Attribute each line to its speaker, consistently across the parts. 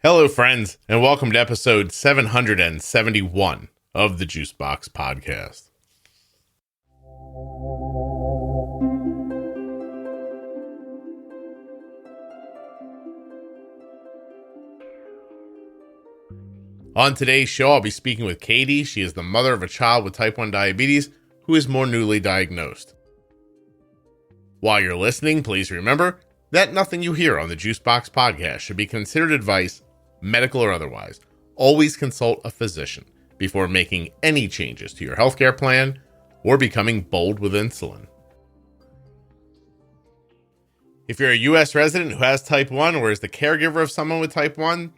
Speaker 1: Hello, friends, and welcome to episode 771 of the Juicebox Podcast. On today's show, I'll be speaking with Katie. She is the mother of a child with type 1 diabetes who is more newly diagnosed. While you're listening, please remember that nothing you hear on the Juicebox Podcast should be considered advice, medical or otherwise. Always consult a physician before making any changes to your healthcare plan or becoming bold with insulin. If you're a U.S. resident who has type 1 or is the caregiver of someone with type 1,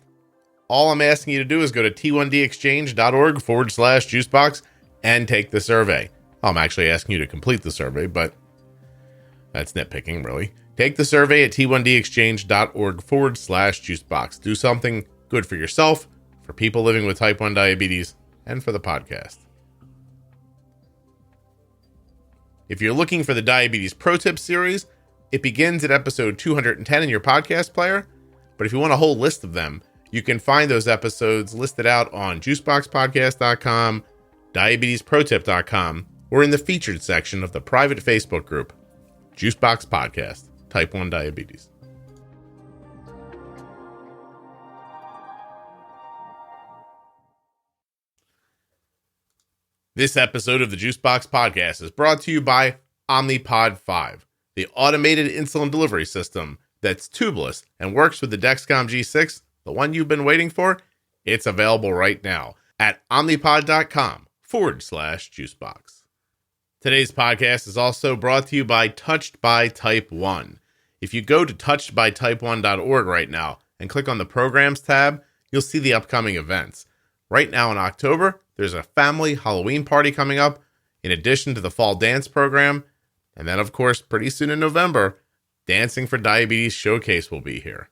Speaker 1: all I'm asking you to do is go to t1dexchange.org/juicebox and take the survey. I'm actually asking you to complete the survey, but that's nitpicking, really. Take the survey at t1dexchange.org/juicebox. Do something good for yourself, for people living with type 1 diabetes, and for the podcast. If you're looking for the Diabetes Pro Tips series, it begins at episode 210 in your podcast player. But if you want a whole list of them, you can find those episodes listed out on juiceboxpodcast.com, diabetesprotip.com, or in the featured section of the private Facebook group, Juicebox Podcast, Type 1 Diabetes. This episode of the Juicebox Podcast is brought to you by Omnipod 5, the automated insulin delivery system that's tubeless and works with the Dexcom G6, the one you've been waiting for. It's available right now at omnipod.com/juicebox. Today's podcast is also brought to you by Touched by Type 1. If you go to touchedbytype1.org right now and click on the Programs tab, you'll see the upcoming events. Right now in October, there's a family Halloween party coming up, in addition to the fall dance program. And then, of course, pretty soon in November, Dancing for Diabetes Showcase will be here.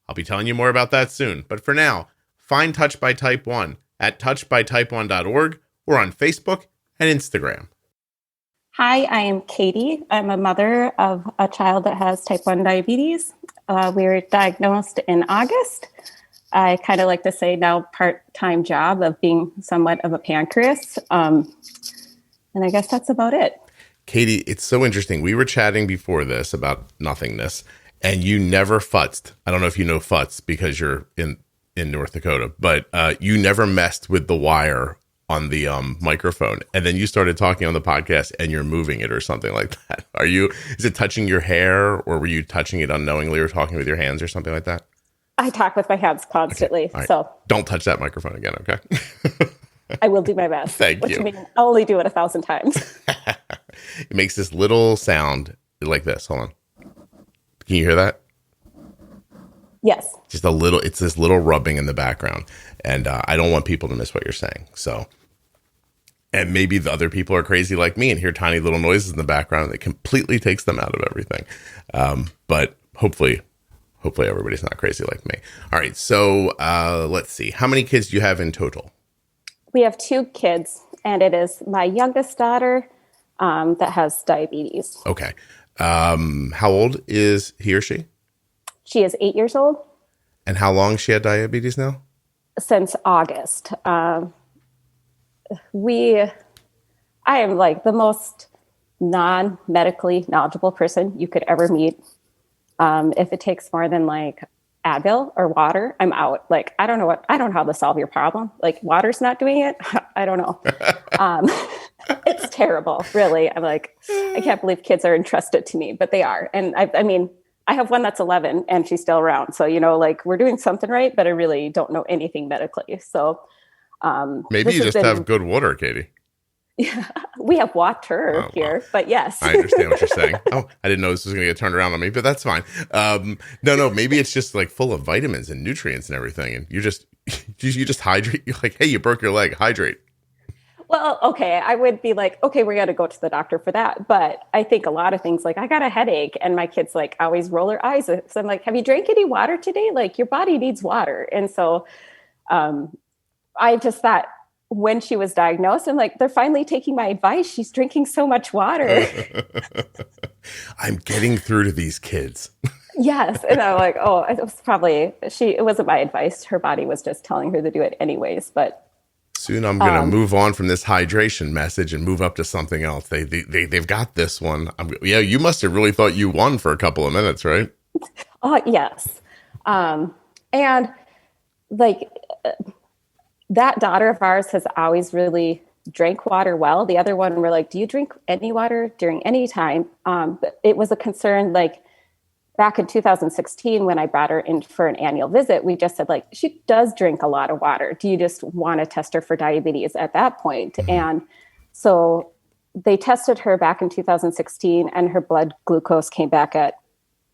Speaker 1: I'll be telling you more about that soon. But for now, find Touched by Type 1 at touchedbytype1.org or on Facebook and Instagram.
Speaker 2: Hi, I am Katie. I'm a mother of a child that has type 1 diabetes. We were diagnosed in August. I kind of like to say now part-time job of being somewhat of a pancreas. And I guess that's about it.
Speaker 1: Katie, it's so interesting. We were chatting before this about nothingness, and you never futzed. I don't know if you know futz because you're in North Dakota, but you never messed with the wire on the microphone, and then you started talking on the podcast and you're moving it or something like that. Is it touching your hair, or were you touching it unknowingly or talking with your hands or something like that?
Speaker 2: I talk with my hands constantly. Okay. Right. So
Speaker 1: don't touch that microphone again. Okay.
Speaker 2: I will do my best.
Speaker 1: Thank you.
Speaker 2: Which means I'll only do it 1,000 times.
Speaker 1: It makes this little sound like this. Hold on. Can you hear that?
Speaker 2: Yes.
Speaker 1: Just a little, it's this little rubbing in the background. And I don't want people to miss what you're saying. So, and maybe the other people are crazy like me and hear tiny little noises in the background that completely takes them out of everything. But hopefully everybody's not crazy like me. All right. So let's see. How many kids do you have in total?
Speaker 2: We have 2 kids, and it is my youngest daughter that has diabetes.
Speaker 1: Okay. How old is he or she?
Speaker 2: She is 8 years old.
Speaker 1: And how long she had diabetes now?
Speaker 2: Since August. I am like the most non-medically knowledgeable person you could ever meet. If it takes more than like Advil or water, I'm out. Like, I don't know how to solve your problem. Like, water's not doing it. I don't know. It's terrible, really. I'm like, I can't believe kids are entrusted to me, but they are. And I mean, I have one that's 11 and she's still around. So, like we're doing something right, but I really don't know anything medically. So
Speaker 1: maybe you just have good water, Katie.
Speaker 2: Yeah, we have water here, but yes.
Speaker 1: I understand what you're saying. Oh, I didn't know this was going to get turned around on me, but that's fine. No, maybe it's just like full of vitamins and nutrients and everything. And you just hydrate. You're like, hey, you broke your leg, hydrate.
Speaker 2: Well, okay, I would be like, okay, we got to go to the doctor for that. But I think a lot of things, like I got a headache and my kids like always roll their eyes. So I'm like, have you drank any water today? Like your body needs water. And so I just thought when she was diagnosed, I'm like, they're finally taking my advice. She's drinking so much water.
Speaker 1: I'm getting through to these kids.
Speaker 2: Yes. And I'm like, oh, it wasn't my advice. Her body was just telling her to do it anyways. But
Speaker 1: soon I'm going to move on from this hydration message and move up to something else. They've got this one. Yeah, you must have really thought you won for a couple of minutes, right?
Speaker 2: oh, yes. And like that daughter of ours has always really drank water well. The other one, we're like, do you drink any water during any time? But it was a concern, like back in 2016, when I brought her in for an annual visit, we just said, like, she does drink a lot of water. Do you just want to test her for diabetes at that point? Mm-hmm. And so they tested her back in 2016 and her blood glucose came back at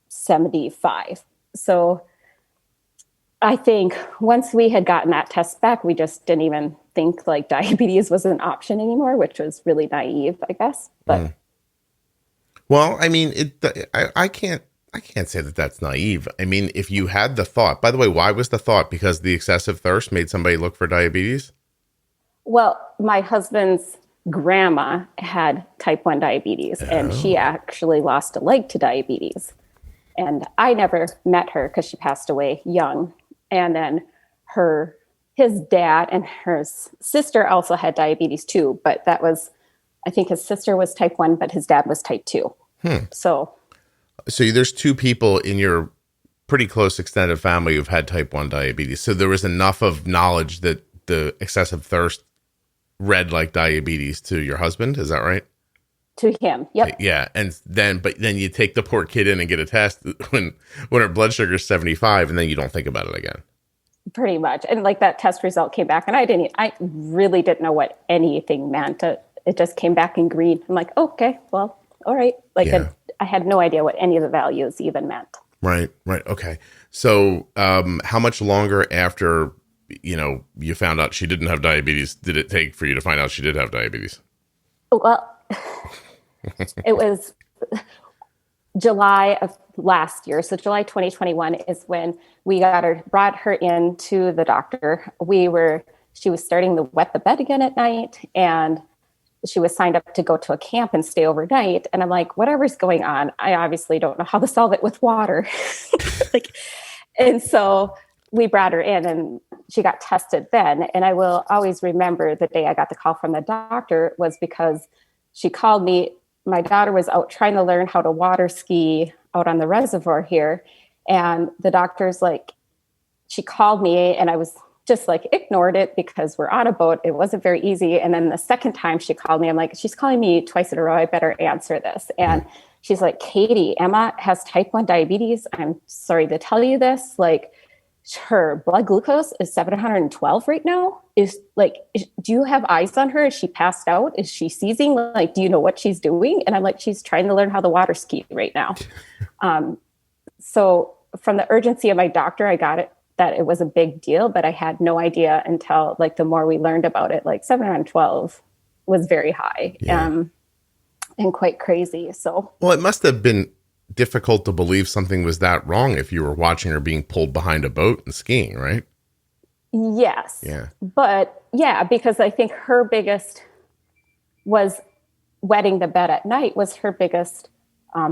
Speaker 2: 75. So I think once we had gotten that test back, we just didn't even think like diabetes was an option anymore, which was really naive, I guess. But
Speaker 1: well, I mean, I can't say that that's naive. I mean, if you had the thought, by the way, why was the thought? Because the excessive thirst made somebody look for diabetes?
Speaker 2: Well, my husband's grandma had type 1 diabetes, and she actually lost a leg to diabetes. And I never met her because she passed away young. And then his dad and her sister also had diabetes too, but I think his sister was type 1, but his dad was type 2. So
Speaker 1: there's two people in your pretty close extended family who've had type 1 diabetes. So there was enough of knowledge that the excessive thirst read like diabetes to your husband. Is that right?
Speaker 2: To him. Yep.
Speaker 1: Yeah. But then you take the poor kid in and get a test when her blood sugar is 75, and then you don't think about it again.
Speaker 2: Pretty much. And like that test result came back and I really didn't know what anything meant. It just came back in green. I'm like, okay, well, all right. Like I had no idea what any of the values even meant.
Speaker 1: Right. Okay. So how much longer after, you found out she didn't have diabetes did it take for you to find out she did have diabetes?
Speaker 2: Well, it was July of last year. So July 2021 is when we brought her into the doctor. She was starting to wet the bed again at night, and she was signed up to go to a camp and stay overnight. And I'm like, whatever's going on, I obviously don't know how to solve it with water. And so we brought her in and she got tested then. And I will always remember the day I got the call from the doctor was because she called me. My daughter was out trying to learn how to water ski out on the reservoir here. And the doctor's like, she called me and I was just like ignored it because we're on a boat. It wasn't very easy. And then the second time she called me, I'm like, she's calling me twice in a row. I better answer this. And she's like, Katie, Emma has type 1 diabetes. I'm sorry to tell you this. Like, her blood glucose is 712 right now. Do you have eyes on her? Is she passed out? Is she seizing? Like, do you know what she's doing? And I'm like, she's trying to learn how to water ski right now. So from the urgency of my doctor, I got it that it was a big deal, but I had no idea until like the more we learned about it, like 712 was very high and quite crazy. So,
Speaker 1: well, it must have been difficult to believe something was that wrong if you were watching her being pulled behind a boat and skiing, right?
Speaker 2: Yes.
Speaker 1: Yeah.
Speaker 2: But because I think her biggest was wetting the bed at night was her biggest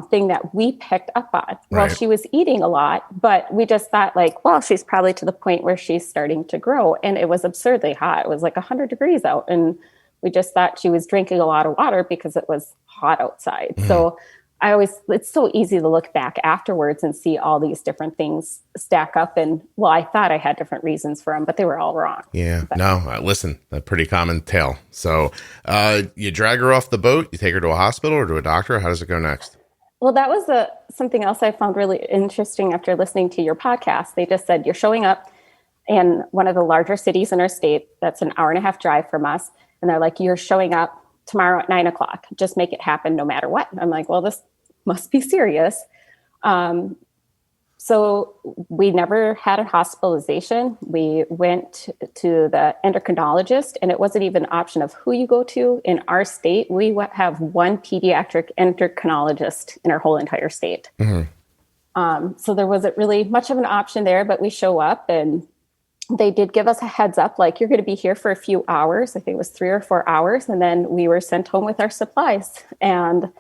Speaker 2: thing that we picked up on. Right. Well, she was eating a lot, but we just thought like, well, she's probably to the point where she's starting to grow. And it was absurdly hot. It was like 100 degrees out. And we just thought she was drinking a lot of water because it was hot outside. So it's so easy to look back afterwards and see all these different things stack up. And well, I thought I had different reasons for them, but they were all wrong. Yeah. But,
Speaker 1: listen, a pretty common tale. So you drag her off the boat, you take her to a hospital or to a doctor. How does it go next?
Speaker 2: Well, that was something else I found really interesting after listening to your podcast. They just said, you're showing up in one of the larger cities in our state. That's an hour and a half drive from us. And they're like, you're showing up tomorrow at 9:00. Just make it happen no matter what. And I'm like, well, this must be serious. So we never had a hospitalization. We went to the endocrinologist, and it wasn't even an option of who you go to. In our state, we have one pediatric endocrinologist in our whole entire state. So there wasn't really much of an option there, but we show up and they did give us a heads up, like, you're going to be here for a few hours. I think it was 3 or 4 hours. And then we were sent home with our supplies. And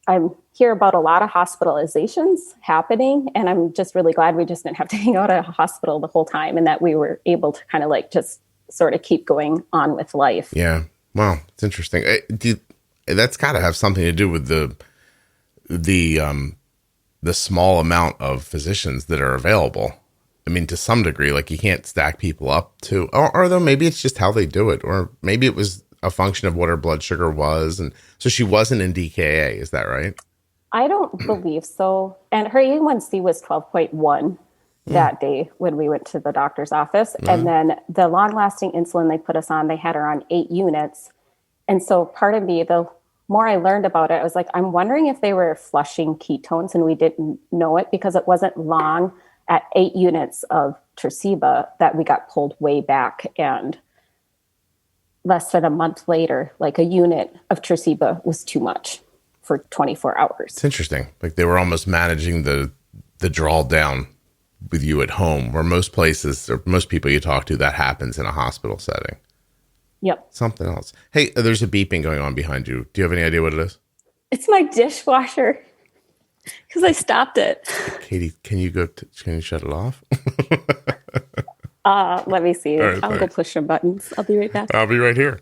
Speaker 2: I'm hear about a lot of hospitalizations happening, and I'm just really glad we just didn't have to hang out at a hospital the whole time, and that we were able to kind of like just sort of keep going on with life.
Speaker 1: Yeah. Wow. It's interesting. That's got to have something to do with the small amount of physicians that are available. I mean, to some degree, like you can't stack people up to, or though maybe it's just how they do it, or maybe it was a function of what her blood sugar was. And so she wasn't in DKA. Is that right?
Speaker 2: I don't believe so. And her A1C was 12.1 that day when we went to the doctor's office. And then the long-lasting insulin they put us on, they had her on 8 units. And so part of me, the more I learned about it, I was like, I'm wondering if they were flushing ketones and we didn't know it because it wasn't long at 8 units of Tresiba that we got pulled way back. And less than a month later, like a unit of Tresiba was too much for 24 hours.
Speaker 1: It's interesting. Like they were almost managing the draw down with you at home, where most places or most people you talk to, that happens in a hospital setting.
Speaker 2: Yep.
Speaker 1: Something else. Hey, there's a beeping going on behind you. Do you have any idea what it is?
Speaker 2: It's my dishwasher because I stopped it.
Speaker 1: Katie, can you shut it off?
Speaker 2: Let me see.
Speaker 1: Right,
Speaker 2: I'll go push some buttons. I'll be right back.
Speaker 1: I'll be right here.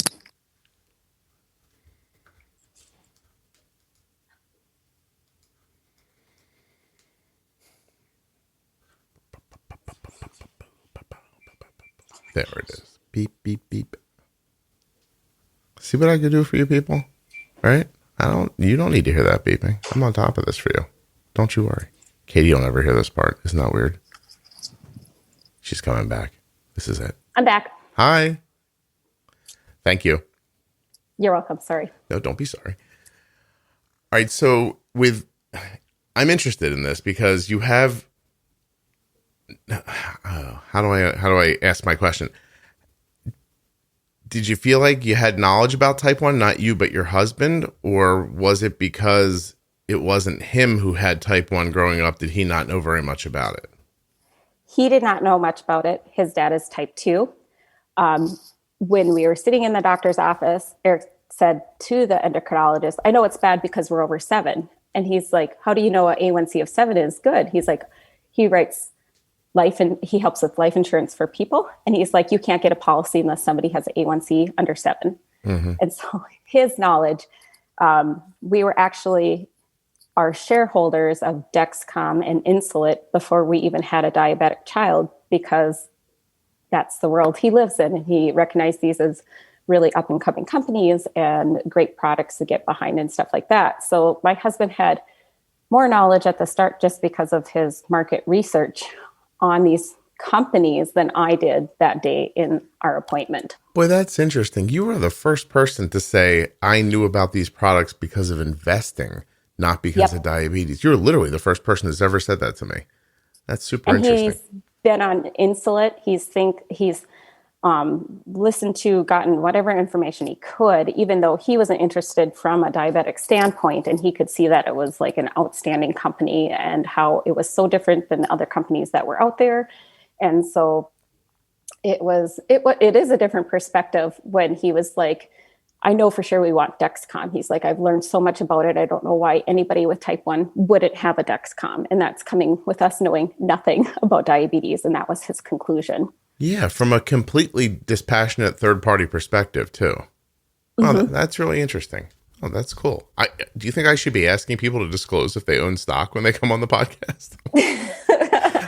Speaker 1: There it is. Beep, beep, beep. See what I can do for you people? Right? You don't need to hear that beeping. I'm on top of this for you. Don't you worry. Katie, you'll never hear this part. Isn't that weird? She's coming back. This is it.
Speaker 2: I'm back.
Speaker 1: Hi. Thank you.
Speaker 2: You're welcome. Sorry.
Speaker 1: No, don't be sorry. All right. So I'm interested in this because you have, how do I ask my question? Did you feel like you had knowledge about type 1, not you, but your husband? Or was it because it wasn't him who had type 1 growing up? Did he not know very much about it?
Speaker 2: He did not know much about it. His dad is type 2. When we were sitting in the doctor's office, Eric said to the endocrinologist, I know it's bad because we're over 7. And he's like, how do you know an A1C of 7 is good? He's like, he writes he helps with life insurance for people. And he's like, you can't get a policy unless somebody has an A1C under 7. Mm-hmm. And so his knowledge, we were actually our shareholders of Dexcom and Insulet before we even had a diabetic child, because that's the world he lives in. And he recognized these as really up and coming companies and great products to get behind and stuff like that. So my husband had more knowledge at the start just because of his market research on these companies than I did that day in our appointment.
Speaker 1: Boy, that's interesting. You were the first person to say, I knew about these products because of investing, not because of diabetes. You're literally the first person that's ever said that to me. That's super interesting.
Speaker 2: He's been on Insulet. He's listened to, gotten whatever information he could, even though he wasn't interested from a diabetic standpoint. And he could see that it was like an outstanding company and how it was so different than other companies that were out there. And so it is a different perspective when he was like, I know for sure we want Dexcom. He's like, I've learned so much about it. I don't know why anybody with type 1 wouldn't have a Dexcom. And that's coming with us knowing nothing about diabetes. And that was his conclusion.
Speaker 1: Yeah, from a completely dispassionate third-party perspective, too. Mm-hmm. Oh, that's really interesting. Oh, that's cool. Do you think I should be asking people to disclose if they own stock when they come on the podcast?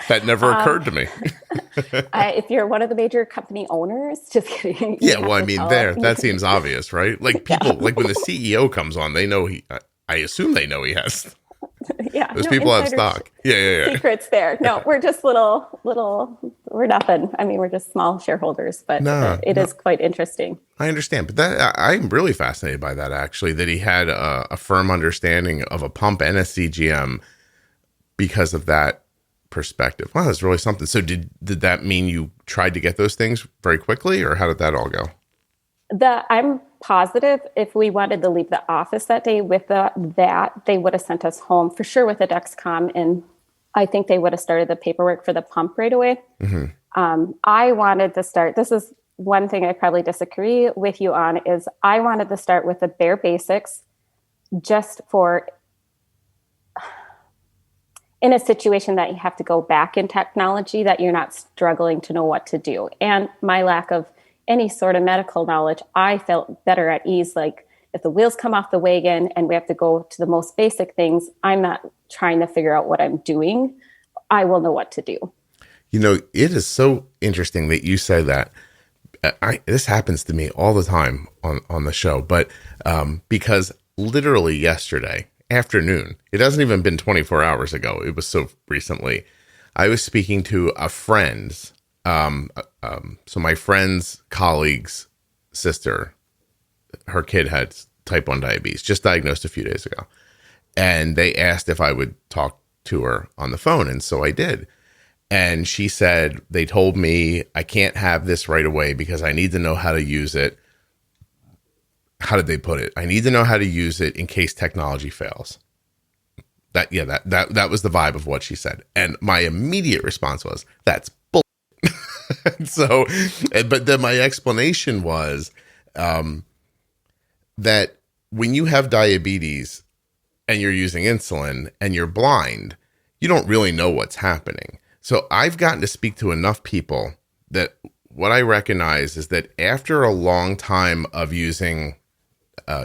Speaker 1: That never occurred to me.
Speaker 2: If you're one of the major company owners, just kidding.
Speaker 1: Yeah, well, I mean, that seems obvious, right? Like people, like when the CEO comes on, they know I assume they know he has.
Speaker 2: Yeah,
Speaker 1: those people have stock. Yeah.
Speaker 2: Secrets there. No, we're just little. We're nothing. I mean, we're just small shareholders, but it is quite interesting. I
Speaker 1: understand, but I'm really fascinated by that. Actually, that he had a firm understanding of a pump and a CGM because of that perspective. Wow, that's really something. So, did that mean you tried to get those things very quickly, or how did that all go?
Speaker 2: I'm positive if we wanted to leave the office that day with that, they would have sent us home for sure with a Dexcom, and I think they would have started the paperwork for the pump right away. Mm-hmm. I wanted to start, this is one thing I probably disagree with you on, is I wanted to start with the bare basics just for in a situation that you have to go back in technology, that you're not struggling to know what to do. And my lack of any sort of medical knowledge, I felt better at ease. Like if the wheels come off the wagon and we have to go to the most basic things, I'm not trying to figure out what I'm doing. I will know what to do.
Speaker 1: You know, it is so interesting that you say that. This happens to me all the time on the show, but because literally yesterday afternoon, it hasn't even been 24 hours ago, it was so recently, I was speaking to a friend's, so my friend's colleague's sister, her kid had type 1 diabetes, just diagnosed a few days ago. And they asked if I would talk to her on the phone. And so I did. And she said, they told me I can't have this right away because I need to know how to use it. How did they put it? I need to know how to use it in case technology fails. That was the vibe of what she said. And my immediate response was, that's bull. So, but then my explanation was that when you have diabetes and you're using insulin and you're blind, you don't really know what's happening. So I've gotten to speak to enough people that what I recognize is that after a long time of using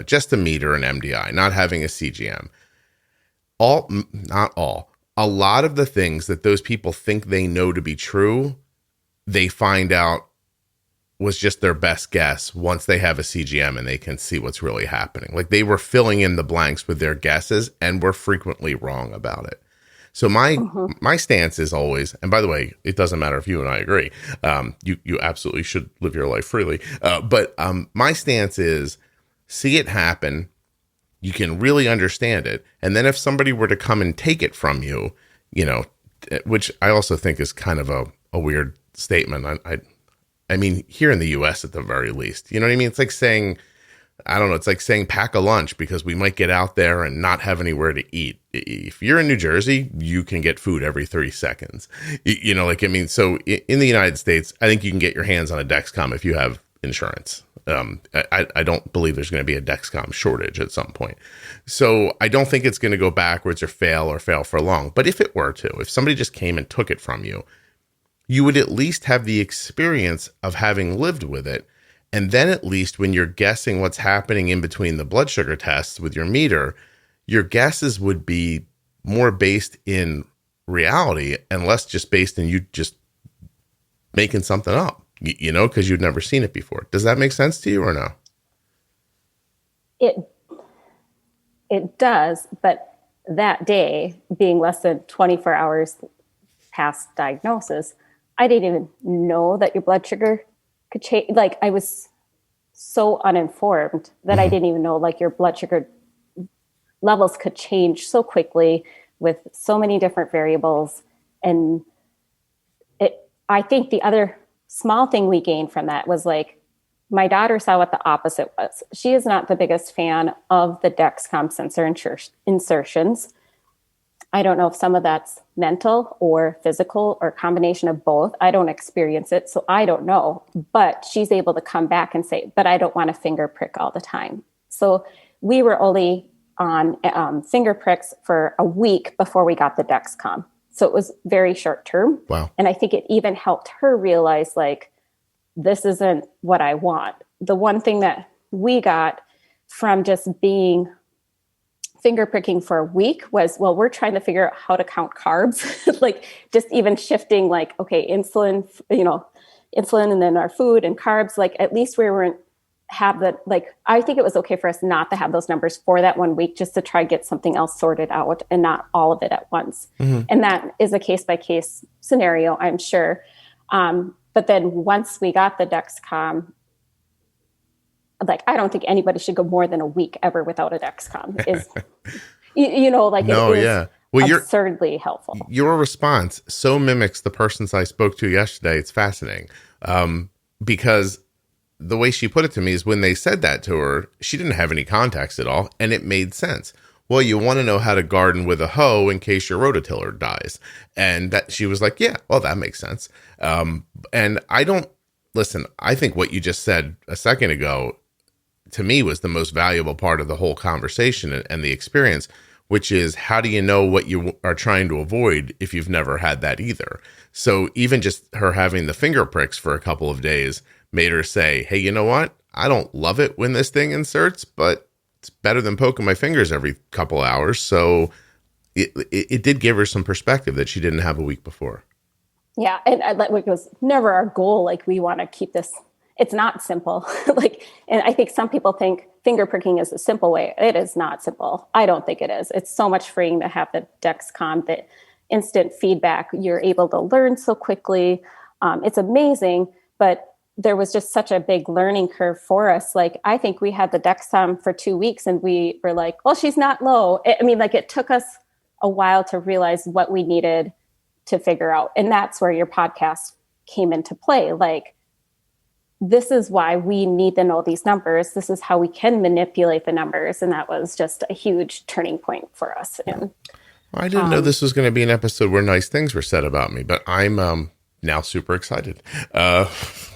Speaker 1: just a meter and MDI, not having a CGM, a lot of the things that those people think they know to be true, they find out was just their best guess once they have a CGM and they can see what's really happening. Like they were filling in the blanks with their guesses and were frequently wrong about it. So my stance is always, and by the way, it doesn't matter if you and I agree, you absolutely should live your life freely. But my stance is see it happen. You can really understand it. And then if somebody were to come and take it from you, you know, which I also think is kind of a weird statement. I mean, here in the US at the very least, you know what I mean? It's like saying, I don't know, it's like saying pack a lunch because we might get out there and not have anywhere to eat. If you're in New Jersey, you can get food every 30 seconds. You know, like, I mean, so in the United States, I think you can get your hands on a Dexcom if you have insurance. I don't believe there's going to be a Dexcom shortage at some point. So I don't think it's going to go backwards or fail for long. But if it were to, if somebody just came and took it from you, you would at least have the experience of having lived with it. And then at least when you're guessing what's happening in between the blood sugar tests with your meter, your guesses would be more based in reality and less just based in you just making something up, you know, because you'd never seen it before. Does that make sense to you or no?
Speaker 2: It does, but that day being less than 24 hours past diagnosis, I didn't even know that your blood sugar could change. Like I was so uninformed that I didn't even know like your blood sugar levels could change so quickly with so many different variables. And I think the other small thing we gained from that was like, my daughter saw what the opposite was. She is not the biggest fan of the Dexcom sensor insertions. I don't know if some of that's mental or physical or a combination of both. I don't experience it, so I don't know. But she's able to come back and say, but I don't want a finger prick all the time. So we were only on finger pricks for a week before we got the Dexcom. So it was very short term.
Speaker 1: Wow.
Speaker 2: And I think it even helped her realize like, this isn't what I want. The one thing that we got from just being finger pricking for a week was, well, we're trying to figure out how to count carbs, like just even shifting like, okay, insulin and then our food and carbs, like at least we weren't have that. Like, I think it was okay for us not to have those numbers for that 1 week, just to try get something else sorted out and not all of it at once. Mm-hmm. And that is a case by case scenario, I'm sure. But then once we got the Dexcom, like, I don't think anybody should go more than a week ever without a Dexcom. Is, like
Speaker 1: no,
Speaker 2: it is
Speaker 1: yeah. Well,
Speaker 2: absurdly helpful.
Speaker 1: Your response so mimics the persons I spoke to yesterday. It's fascinating because the way she put it to me is when they said that to her, she didn't have any context at all, and it made sense. Well, you want to know how to garden with a hoe in case your rototiller dies. And that she was like, yeah, well, that makes sense. And I think what you just said a second ago, to me, was the most valuable part of the whole conversation and the experience, which is how do you know what you are trying to avoid if you've never had that either? So even just her having the finger pricks for a couple of days made her say, hey, you know what? I don't love it when this thing inserts, but it's better than poking my fingers every couple hours. So it did give her some perspective that she didn't have a week before.
Speaker 2: Yeah. And it was never our goal. Like, we want to keep this. It's not simple. And I think some people think finger pricking is a simple way. It is not simple. I don't think it is. It's so much freeing to have the Dexcom, the instant feedback. You're able to learn so quickly. It's amazing, but there was just such a big learning curve for us. Like, I think we had the Dexcom for 2 weeks and we were like, well, she's not low. It took us a while to realize what we needed to figure out. And that's where your podcast came into play. Like, this is why we need to know these numbers. This is how we can manipulate the numbers. And that was just a huge turning point for us. And
Speaker 1: I didn't know this was going to be an episode where nice things were said about me, but I'm now super excited.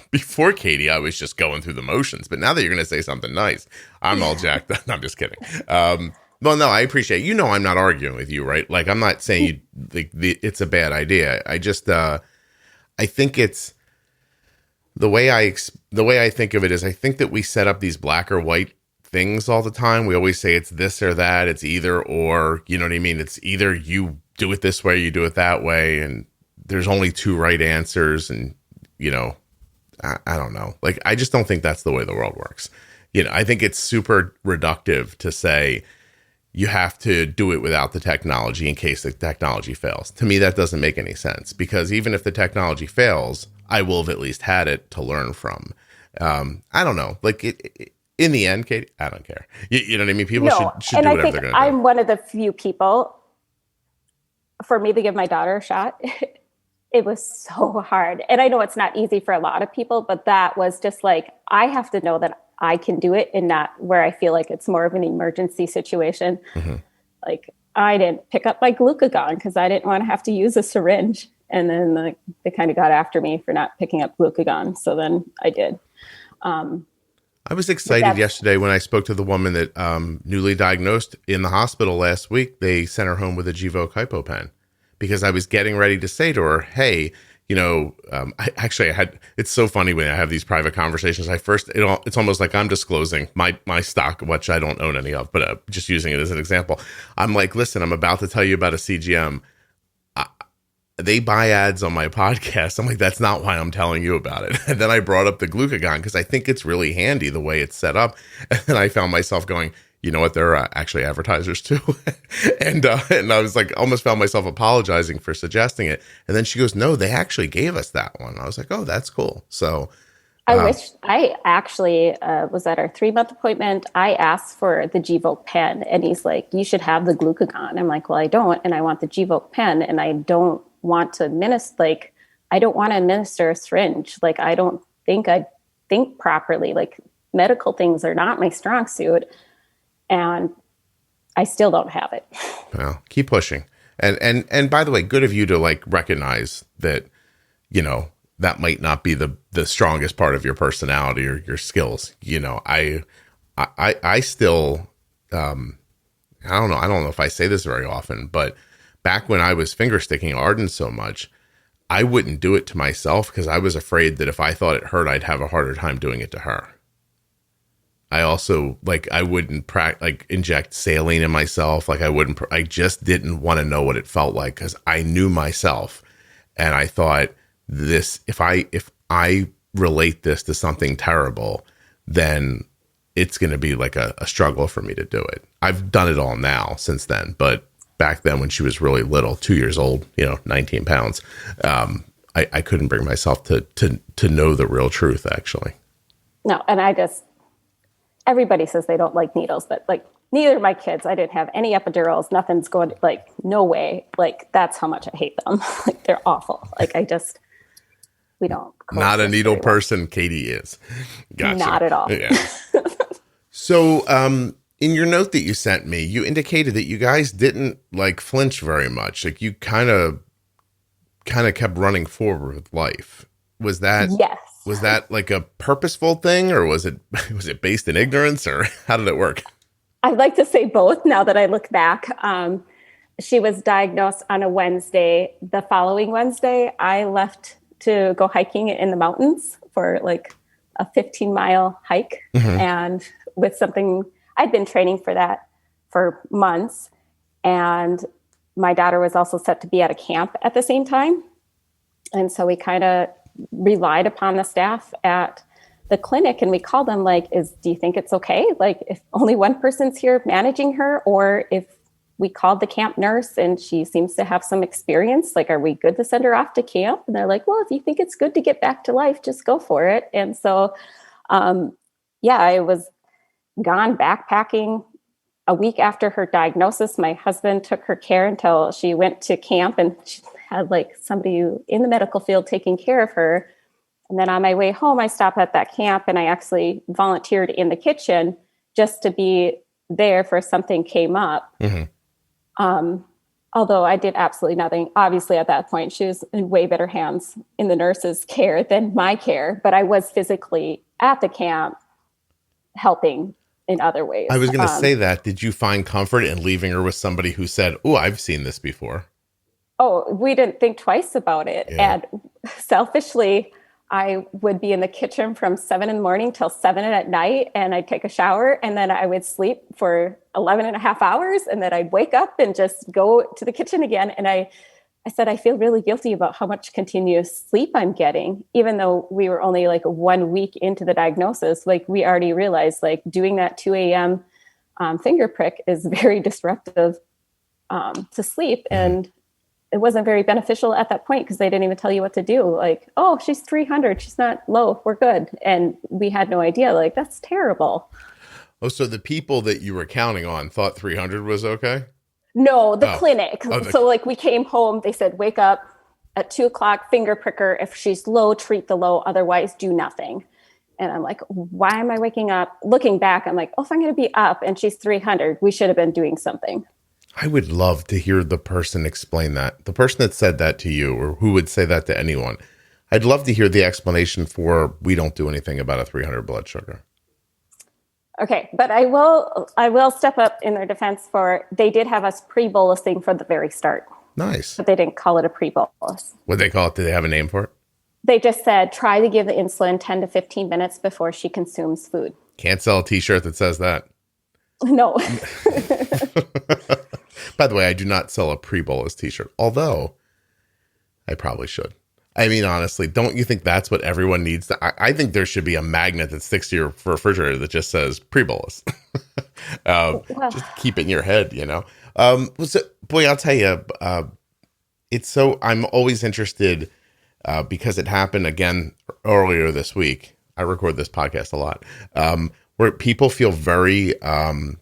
Speaker 1: Before Katie, I was just going through the motions, but now that you're going to say something nice, I'm all jacked up. I'm just kidding. Well, no, I appreciate it. I'm not arguing with you, right? Like, I'm not saying it's a bad idea. I just, I think it's the way I think of it is I think that we set up these black or white things all the time. We always say it's this or that. It's either or, you know what I mean? It's either you do it this way, you do it that way. And there's only two right answers. And, I don't know. Like, I just don't think that's the way the world works. I think it's super reductive to say you have to do it without the technology in case the technology fails. To me, that doesn't make any sense, because even if the technology fails, I will have at least had it to learn from. I don't know. Like, in the end, Katie, I don't care. You know what I mean? People should do whatever they're going to do.
Speaker 2: I'm one of the few people, for me to give my daughter a shot, it was so hard. And I know it's not easy for a lot of people, but that was just like, I have to know that I can do it, and not where I feel like it's more of an emergency situation. Mm-hmm. Like, I didn't pick up my glucagon because I didn't want to have to use a syringe. And then they kind of got after me for not picking up glucagon. So then I did.
Speaker 1: I was excited yesterday when I spoke to the woman that newly diagnosed in the hospital last week. They sent her home with a Gvoke HypoPen, because I was getting ready to say to her, hey, it's so funny when I have these private conversations. It's almost like I'm disclosing my stock, which I don't own any of, but just using it as an example. I'm like, listen, I'm about to tell you about a CGM. They buy ads on my podcast. I'm like, that's not why I'm telling you about it. And then I brought up the glucagon because I think it's really handy the way it's set up. And then I found myself going, you know what? They're actually advertisers too. and I was like, almost found myself apologizing for suggesting it. And then she goes, no, they actually gave us that one. I was like, oh, that's cool. So
Speaker 2: I wish I actually was at our 3-month appointment. I asked for the Gvoke pen, and he's like, you should have the glucagon. I'm like, well, I don't. And I want the Gvoke pen, and I don't want to administer a syringe. Like, I don't think I think properly. Like, medical things are not my strong suit. And I still don't have it.
Speaker 1: Well, keep pushing. And by the way, good of you to like recognize that, that might not be the strongest part of your personality or your skills. I still, I don't know if I say this very often, but back when I was finger sticking Arden so much, I wouldn't do it to myself because I was afraid that if I thought it hurt, I'd have a harder time doing it to her. I also, I wouldn't inject saline in myself. I just didn't want to know what it felt like because I knew myself. And I thought if I relate this to something terrible, then it's going to be like a struggle for me to do it. I've done it all now since then. But back then when she was really little, 2 years old, 19 pounds, I couldn't bring myself to know the real truth, actually.
Speaker 2: No. And everybody says they don't like needles, but neither of my kids. I didn't have any epidurals. Nothing's going, no way. That's how much I hate them. They're awful. We don't.
Speaker 1: Not a needle person. Katie is. Gotcha.
Speaker 2: Not at all.
Speaker 1: Yeah. So, in your note that you sent me, you indicated that you guys didn't flinch very much. You kind of kept running forward with life. Was that?
Speaker 2: Yes.
Speaker 1: Was that a purposeful thing, or was it based in ignorance, or how did it work?
Speaker 2: I'd like to say both now that I look back. She was diagnosed on a Wednesday. The following Wednesday, I left to go hiking in the mountains for like a 15-mile hike.
Speaker 1: Mm-hmm.
Speaker 2: And with something, I'd been training for that for months. And my daughter was also set to be at a camp at the same time. And so we kind of relied upon the staff at the clinic, and we called them like, do you think it's okay? Like if only one person's here managing her, or if we called the camp nurse and she seems to have some experience, like, are we good to send her off to camp? And they're like, well, if you think it's good to get back to life, just go for it. And so, I was gone backpacking. A week after her diagnosis, my husband took her care until she went to camp, and she had like somebody in the medical field taking care of her. And then on my way home, I stopped at that camp and I actually volunteered in the kitchen just to be there for something came up.
Speaker 1: Mm-hmm.
Speaker 2: Although I did absolutely nothing. Obviously, at that point, she was in way better hands in the nurse's care than my care, but I was physically at the camp helping in other ways.
Speaker 1: I was going to say that. Did you find comfort in leaving her with somebody who said, oh, I've seen this before?
Speaker 2: Oh, we didn't think twice about it.
Speaker 1: Yeah.
Speaker 2: And selfishly, I would be in the kitchen from 7 in the morning till 7 at night, and I'd take a shower, and then I would sleep for 11 and a half hours, and then I'd wake up and just go to the kitchen again. And I said, I feel really guilty about how much continuous sleep I'm getting, even though we were only like 1 week into the diagnosis. Like we already realized like doing that 2 a.m. Finger prick is very disruptive to sleep. And it wasn't very beneficial at that point because they didn't even tell you what to do. Like, oh, she's 300. She's not low. We're good. And we had no idea. Like, that's terrible.
Speaker 1: Oh, so the people that you were counting on thought 300 was okay?
Speaker 2: No, the clinic.
Speaker 1: Oh,
Speaker 2: so like we came home, they said, wake up at 2:00, finger pricker. If she's low, treat the low. Otherwise, do nothing. And I'm like, why am I waking up? Looking back, I'm like, oh, if I'm going to be up and she's 300, we should have been doing something.
Speaker 1: I would love to hear the person explain that. The person that said that to you, or who would say that to anyone. I'd love to hear the explanation for we don't do anything about a 300 blood sugar.
Speaker 2: Okay, but I will step up in their defense for they did have us pre-bolusing from the very start.
Speaker 1: Nice.
Speaker 2: But they didn't call it a pre-bolus.
Speaker 1: What'd they call it? Did they have a name for it?
Speaker 2: They just said, try to give the insulin 10 to 15 minutes before she consumes food.
Speaker 1: Can't sell a t-shirt that says that.
Speaker 2: No.
Speaker 1: By the way, I do not sell a pre-bolus t-shirt, although I probably should. I mean, honestly, don't you think that's what everyone needs? I think there should be a magnet that sticks to your refrigerator that just says pre-bolus. Just keep it in your head, you know? Boy, I'll tell you, I'm always interested because it happened again earlier this week. I record this podcast a lot, where people feel very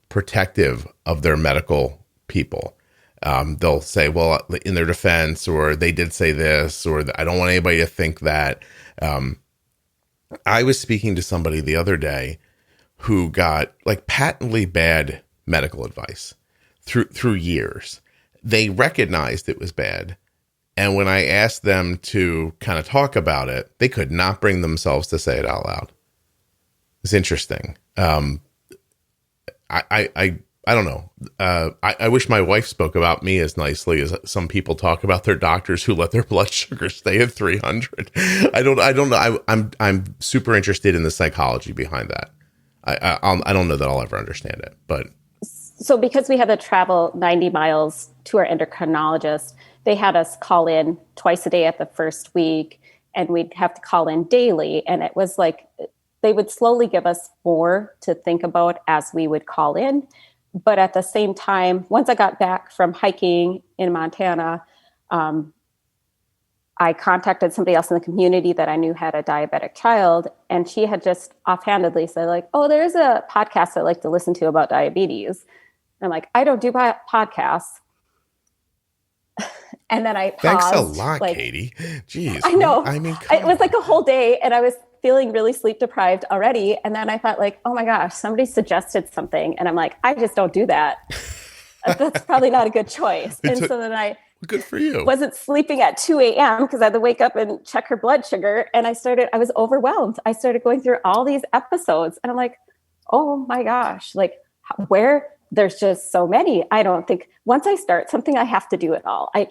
Speaker 1: protective of their medical people. They'll say, well, in their defense, or they did say this, or I don't want anybody to think that. I was speaking to somebody the other day who got like patently bad medical advice through years. They recognized it was bad. And when I asked them to kind of talk about it, they could not bring themselves to say it out loud. It's interesting. I don't know. I wish my wife spoke about me as nicely as some people talk about their doctors who let their blood sugar stay at 300. I don't know. I'm super interested in the psychology behind that. I don't know that I'll ever understand it, but.
Speaker 2: So because we had to travel 90 miles to our endocrinologist, they had us call in twice a day at the first week, and we'd have to call in daily. And it was like, they would slowly give us more to think about as we would call in. But at the same time, once I got back from hiking in Montana, I contacted somebody else in the community that I knew had a diabetic child. And she had just offhandedly said like, oh, there's a podcast I like to listen to about diabetes. And I'm like, I don't do podcasts. And then I paused.
Speaker 1: Thanks a lot, Katie. Jeez.
Speaker 2: I know.
Speaker 1: I mean,
Speaker 2: it was like a whole day, and I was feeling really sleep deprived already. And then I thought like, oh my gosh, somebody suggested something. And I'm like, I just don't do that. That's probably not a good choice. So then I
Speaker 1: good for you.
Speaker 2: Wasn't sleeping at 2 a.m. because I had to wake up and check her blood sugar. And I was overwhelmed. I started going through all these episodes, and I'm like, oh my gosh, like where there's just so many. I don't think once I start something, I have to do it all. I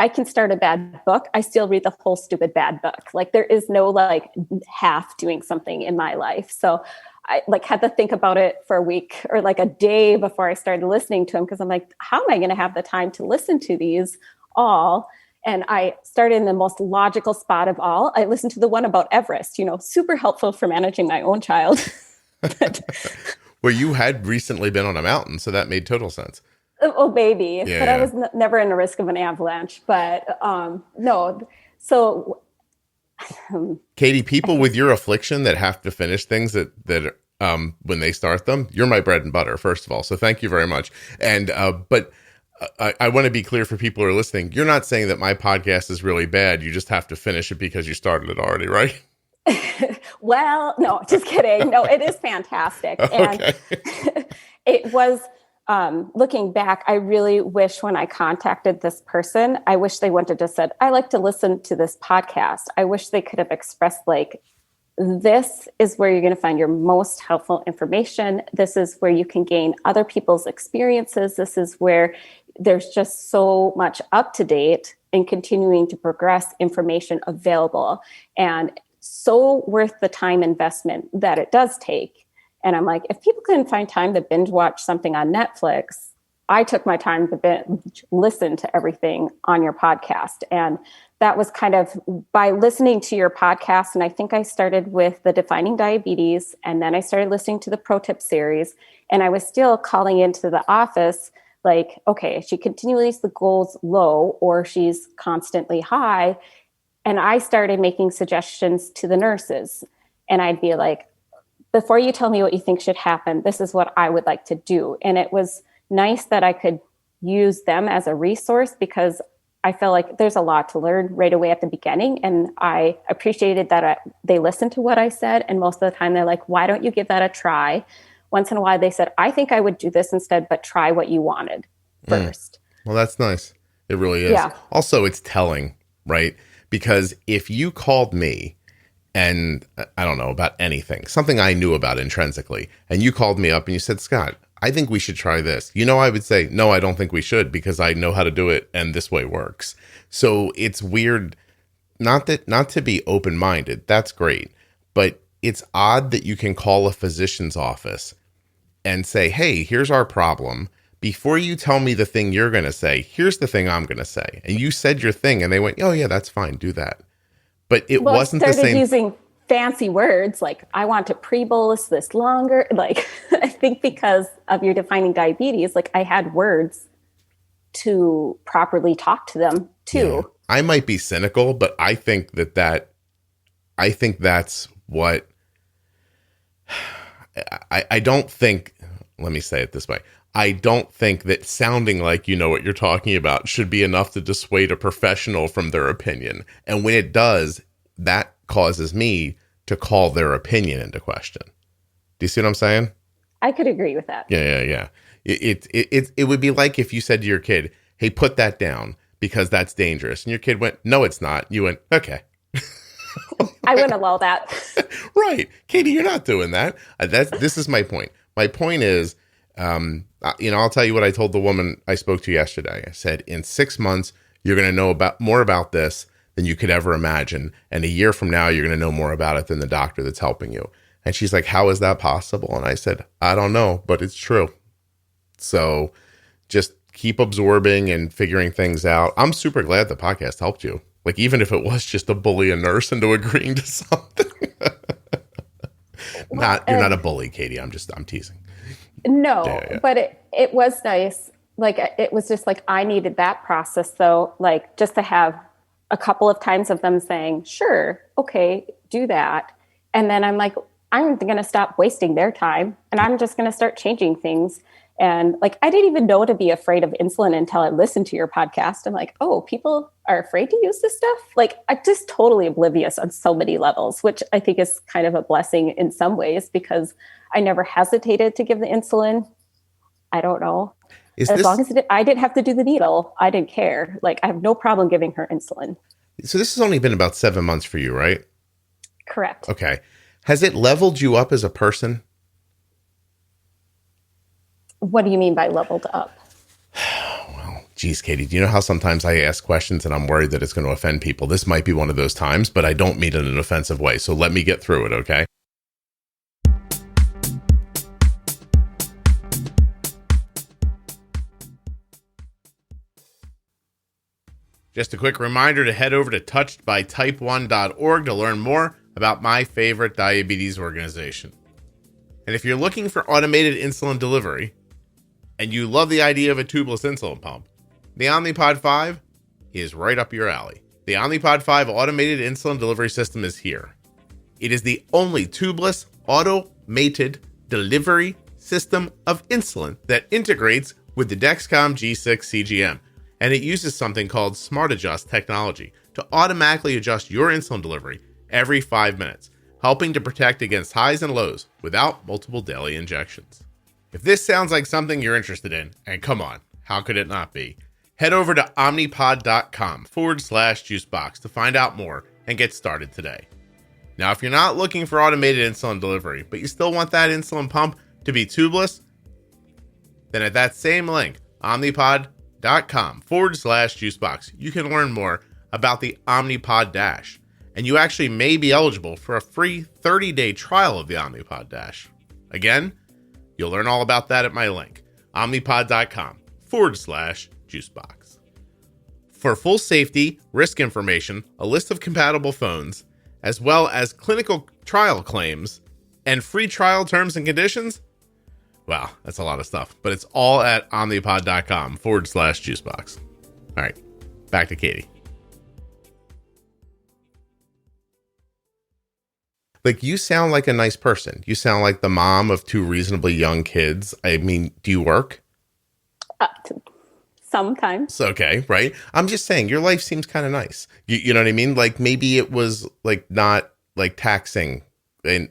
Speaker 2: can start a bad book. I still read the whole stupid bad book. Like there is no like half doing something in my life. So I like had to think about it for a week or like a day before I started listening to them. Cause I'm like, how am I going to have the time to listen to these all? And I started in the most logical spot of all. I listened to the one about Everest, super helpful for managing my own child.
Speaker 1: Well, you had recently been on a mountain, so that made total sense.
Speaker 2: Oh, baby.
Speaker 1: Yeah,
Speaker 2: but I was never in the risk of an avalanche. But no. So,
Speaker 1: Katie, people with your affliction that have to finish things that when they start them, you're my bread and butter, first of all. So thank you very much. And but I want to be clear for people who are listening. You're not saying that my podcast is really bad. You just have to finish it because you started it already, right?
Speaker 2: Well, no, just kidding. No, it is fantastic.
Speaker 1: Okay.
Speaker 2: And it was, looking back, I really wish when I contacted this person, I wish they wouldn't have just said, I like to listen to this podcast. I wish they could have expressed like, this is where you're going to find your most helpful information. This is where you can gain other people's experiences. This is where there's just so much up to date and continuing to progress information available. And so worth the time investment that it does take. And I'm like, if people couldn't find time to binge watch something on Netflix, I took my time to binge listen to everything on your podcast. And that was kind of by listening to your podcast. And I think I started with the Defining Diabetes, and then I started listening to the Pro Tip series. And I was still calling into the office like, okay, she continually leaves the goals low or she's constantly high. And I started making suggestions to the nurses. And I'd be like, before you tell me what you think should happen, this is what I would like to do. And it was nice that I could use them as a resource because I felt like there's a lot to learn right away at the beginning. And I appreciated that they listened to what I said. And most of the time they're like, why don't you give that a try? Once in a while they said, I think I would do this instead, but try what you wanted first.
Speaker 1: Well, that's nice. It really is.
Speaker 2: Yeah.
Speaker 1: Also, it's telling, right? Because if you called me and I don't know about anything, something I knew about intrinsically, and you called me up and you said, Scott, I think we should try this. I would say, no, I don't think we should because I know how to do it and this way works. So it's weird, not to be open-minded. That's great. But it's odd that you can call a physician's office and say, hey, here's our problem. Before you tell me the thing you're going to say, here's the thing I'm going to say. And you said your thing and they went, oh yeah, that's fine. Do that. But it wasn't the same.
Speaker 2: Started using fancy words like I want to pre-bolus this longer. Like I think because of your Defining Diabetes, like I had words to properly talk to them too.
Speaker 1: Yeah. I might be cynical, but I think that's what I don't think, let me say it this way. I don't think that sounding like you know what you're talking about should be enough to dissuade a professional from their opinion. And when it does, that causes me to call their opinion into question. Do you see what I'm saying?
Speaker 2: I could agree with that.
Speaker 1: Yeah. It would be like if you said to your kid, hey, put that down because that's dangerous. And your kid went, no, it's not. You went, okay.
Speaker 2: I wouldn't allow that.
Speaker 1: Right. Katie, you're not doing that. This is my point. My point is, I'll tell you what I told the woman I spoke to yesterday. I said, in 6 months, you're going to know more about this than you could ever imagine. And a year from now, you're going to know more about it than the doctor that's helping you. And she's like, how is that possible? And I said, I don't know, but it's true. So just keep absorbing and figuring things out. I'm super glad the podcast helped you. Like, even if it was just to bully a nurse into agreeing to something. You're not a bully, Katie. I'm teasing.
Speaker 2: No,
Speaker 1: Yeah.
Speaker 2: but it was nice. Like, it was just like, I needed that process though. Like just to have a couple of times of them saying, sure, okay, do that. And then I'm like, I'm going to stop wasting their time and I'm just going to start changing things. And like, I didn't even know to be afraid of insulin until I listened to your podcast. I'm like, oh, people are afraid to use this stuff. Like, I'm just totally oblivious on so many levels, which I think is kind of a blessing in some ways because I never hesitated to give the insulin. I don't know. Long as I didn't have to do the needle, I didn't care. Like, I have no problem giving her insulin.
Speaker 1: So this has only been about 7 months for you, right?
Speaker 2: Correct.
Speaker 1: Okay. Has it leveled you up as a person?
Speaker 2: What do you mean by leveled up?
Speaker 1: Geez, Katie, do you know how sometimes I ask questions and I'm worried that it's going to offend people? This might be one of those times, but I don't mean it in an offensive way. So let me get through it, okay? Just a quick reminder to head over to touchedbytype1.org to learn more about my favorite diabetes organization. And if you're looking for automated insulin delivery and you love the idea of a tubeless insulin pump, the Omnipod 5 is right up your alley. The Omnipod 5 automated insulin delivery system is here. It is the only tubeless automated delivery system of insulin that integrates with the Dexcom G6 CGM. And it uses something called Smart Adjust technology to automatically adjust your insulin delivery every 5 minutes, helping to protect against highs and lows without multiple daily injections. If this sounds like something you're interested in, and come on, how could it not be? Head over to omnipod.com/juicebox to find out more and get started today. Now, if you're not looking for automated insulin delivery, but you still want that insulin pump to be tubeless, then at that same link, omnipod.com/juicebox, you can learn more about the Omnipod DASH. And you actually may be eligible for a free 30-day trial of the Omnipod DASH. Again, you'll learn all about that at my link, omnipod.com/juicebox. For full safety, risk information, a list of compatible phones, as well as clinical trial claims and free trial terms and conditions, wow, that's a lot of stuff, but it's all at omnipod.com/juicebox. All right, back to Katie. Like, you sound like a nice person. You sound like the mom of 2 reasonably young kids. I mean, do you work?
Speaker 2: Sometimes.
Speaker 1: Okay, right? I'm just saying, your life seems kind of nice. You know what I mean? Like, maybe it was like not like taxing and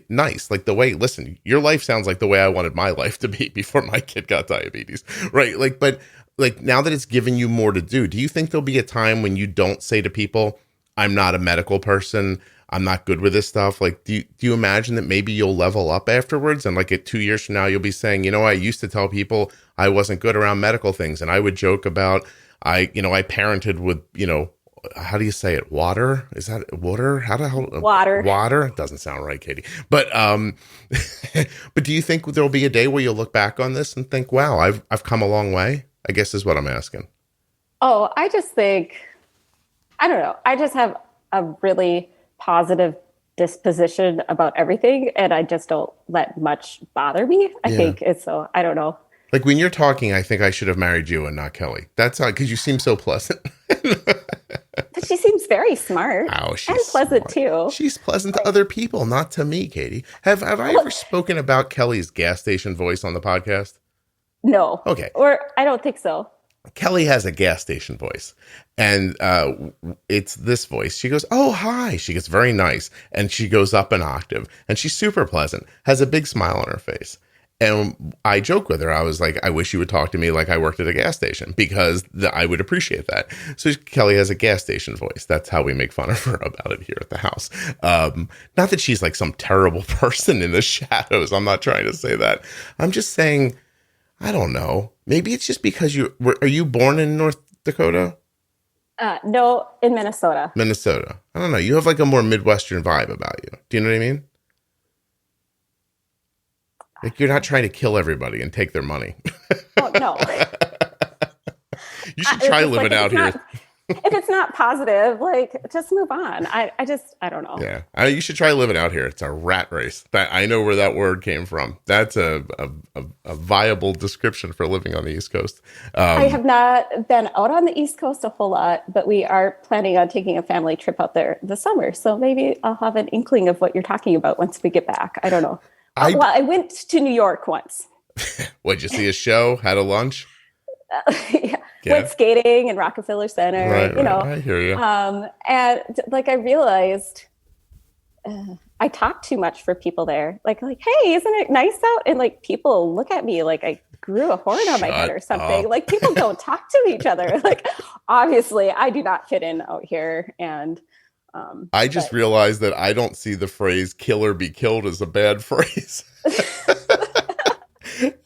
Speaker 1: nice. Like the way, listen, your life sounds like the way I wanted my life to be before my kid got diabetes, right? Like, but like now that it's given you more to do you think there'll be a time when you don't say to people, I'm not a medical person, I'm not good with this stuff? Like, do you imagine that maybe you'll level up afterwards? And like at 2 years from now, you'll be saying, I used to tell people I wasn't good around medical things. And I would joke about, I parented with, how do you say it? Water? Is that water? How the hell?
Speaker 2: Water.
Speaker 1: Water? It doesn't sound right, Katie. But, but do you think there'll be a day where you'll look back on this and think, wow, I've come a long way? I guess is what I'm asking.
Speaker 2: Oh, I just think, I don't know. I just have a really positive disposition about everything, and I just don't let much bother me. I think it's so, I don't know.
Speaker 1: Like when you're talking, I think I should have married you and not Kelly. That's how, because you seem so pleasant.
Speaker 2: But she seems very smart.
Speaker 1: Oh, she's
Speaker 2: and pleasant
Speaker 1: smart.
Speaker 2: too.
Speaker 1: She's pleasant to other people, not to me, Katie. Have I ever spoken about Kelly's gas station voice on the podcast?
Speaker 2: No.
Speaker 1: Okay.
Speaker 2: Or I don't think so.
Speaker 1: Kelly has a gas station voice, and it's this voice. She goes, oh, hi. She gets very nice, and she goes up an octave, and she's super pleasant, has a big smile on her face. And I joke with her. I was like, I wish you would talk to me like I worked at a gas station, because I would appreciate that. So Kelly has a gas station voice. That's how we make fun of her about it here at the house. Not that she's like some terrible person in the shadows. I'm not trying to say that. I'm just saying, I don't know. Maybe it's just because are you born in North Dakota?
Speaker 2: No, in Minnesota.
Speaker 1: Minnesota. I don't know. You have like a more Midwestern vibe about you. Do you know what I mean? Like you're not trying to kill everybody and take their money.
Speaker 2: Oh, no.
Speaker 1: You should try living out here.
Speaker 2: If it's not positive, like just move on. I don't know.
Speaker 1: Yeah. You should try living out here. It's a rat race. I know where that word came from. That's a viable description for living on the East Coast.
Speaker 2: I have not been out on the East Coast a whole lot, but we are planning on taking a family trip out there this summer. So maybe I'll have an inkling of what you're talking about once we get back. I don't know. I went to New York once.
Speaker 1: What'd you see a show? Had a lunch?
Speaker 2: Yeah. Went skating in Rockefeller Center.
Speaker 1: Right, I hear you.
Speaker 2: And like I realized I talk too much for people there. Like, hey, isn't it nice out? And like people look at me like I grew a horn on my head or something.
Speaker 1: Up.
Speaker 2: Like people don't talk to each other. Like obviously I do not fit in out here. And
Speaker 1: I just realized that I don't see the phrase kill or be killed as a bad phrase.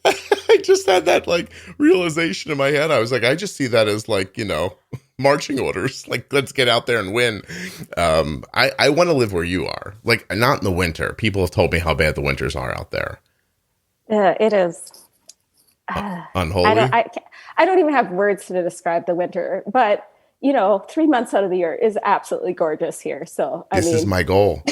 Speaker 1: I had that like realization in my head. I was like, I just see that as like, marching orders. Like, let's get out there and win. I want to live where you are. Like, not in the winter. People have told me how bad the winters are out there.
Speaker 2: Yeah, it is.
Speaker 1: Unholy.
Speaker 2: I don't even have words to describe the winter, but 3 months out of the year is absolutely gorgeous here. So
Speaker 1: this is my goal.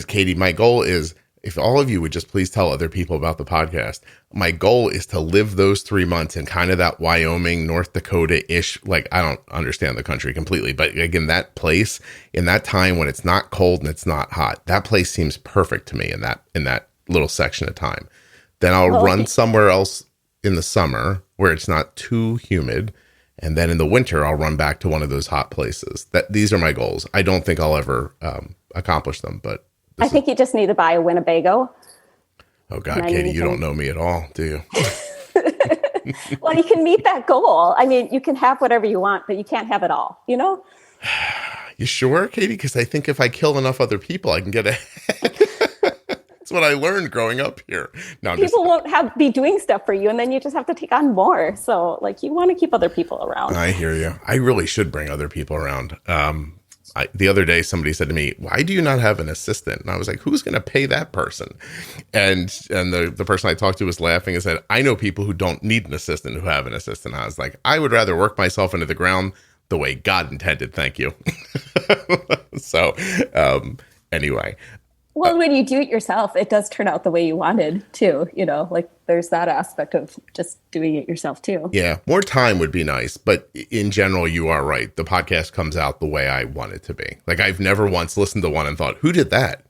Speaker 1: Katie, my goal is, if all of you would just please tell other people about the podcast, my goal is to live those 3 months in kind of that Wyoming, North Dakota-ish, like, I don't understand the country completely, but again, that place in that time when it's not cold and it's not hot, that place seems perfect to me in that little section of time. Then I'll run somewhere else in the summer where it's not too humid. And then in the winter, I'll run back to one of those hot places. These are my goals. I don't think I'll ever accomplish them, but
Speaker 2: I think you just need to buy a Winnebago.
Speaker 1: Oh God, Katie, you don't know me at all, do you?
Speaker 2: Well, you can meet that goal. I mean, you can have whatever you want, but you can't have it all,
Speaker 1: You sure, Katie? Because I think if I kill enough other people, I can get ahead. That's what I learned growing up here. No,
Speaker 2: people won't be doing stuff for you, and then you just have to take on more. So, like, you want to keep other people around.
Speaker 1: I hear you. I really should bring other people around. The other day, somebody said to me, "Why do you not have an assistant?" And I was like, "Who's going to pay that person?" And the person I talked to was laughing and said, "I know people who don't need an assistant who have an assistant." I was like, "I would rather work myself into the ground the way God intended. Thank you." So, anyway.
Speaker 2: Well, when you do it yourself, it does turn out the way you wanted too. Like there's that aspect of just doing it yourself too.
Speaker 1: Yeah, more time would be nice, but in general, you are right. The podcast comes out the way I want it to be. Like, I've never once listened to one and thought, "Who did that?"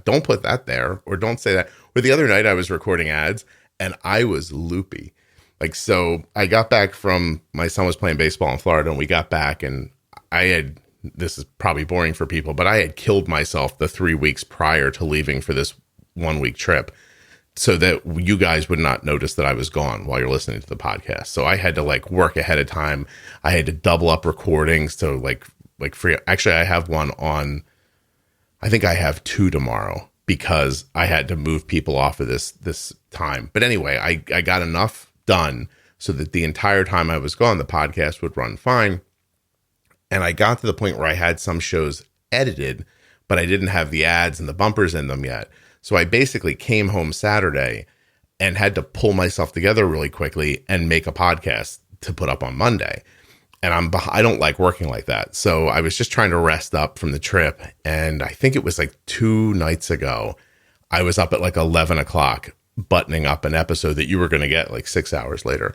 Speaker 1: Don't put that there, or don't say that. Or the other night, I was recording ads and I was loopy. Like, so I got back from, my son was playing baseball in Florida, and we got back, and this is probably boring for people, but I had killed myself the 3 weeks prior to leaving for this 1 week trip so that you guys would not notice that I was gone while you're listening to the podcast. So I had to like work ahead of time. I had to double up recordings. So like free. Actually, I have one on, I think I have 2 tomorrow because I had to move people off of this time. But anyway, I got enough done so that the entire time I was gone, the podcast would run fine. And I got to the point where I had some shows edited, but I didn't have the ads and the bumpers in them yet. So I basically came home Saturday and had to pull myself together really quickly and make a podcast to put up on Monday. And I don't like working like that. So I was just trying to rest up from the trip. And I think it was like 2 nights ago, I was up at like 11 o'clock buttoning up an episode that you were going to get like 6 hours later.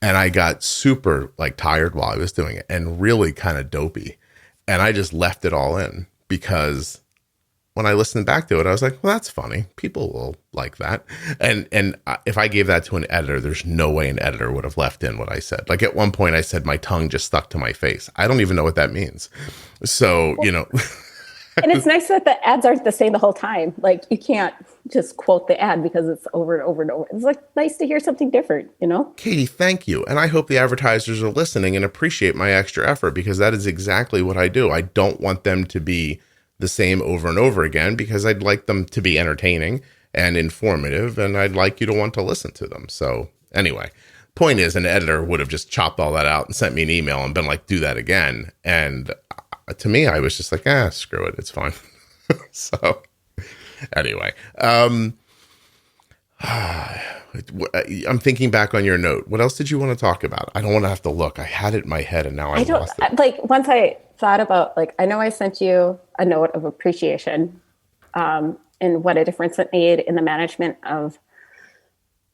Speaker 1: And I got super like tired while I was doing it and really kind of dopey. And I just left it all in because when I listened back to it, I was like, well, that's funny. People will like that. And if I gave that to an editor, there's no way an editor would have left in what I said. Like at one point I said, my tongue just stuck to my face. I don't even know what that means. So,
Speaker 2: And it's nice that the ads aren't the same the whole time. Like you can't just quote the ad because it's over and over and over. It's like nice to hear something different,
Speaker 1: Katie, thank you. And I hope the advertisers are listening and appreciate my extra effort because that is exactly what I do. I don't want them to be the same over and over again because I'd like them to be entertaining and informative and I'd like you to want to listen to them. So anyway, point is an editor would have just chopped all that out and sent me an email and been like, do that again. And to me, I was just like, screw it. It's fine. So anyway, I'm thinking back on your note. What else did you want to talk about? I don't want to have to look. I had it in my head and now I lost it.
Speaker 2: Like once I thought about, like, I know I sent you a note of appreciation and what a difference it made in the management of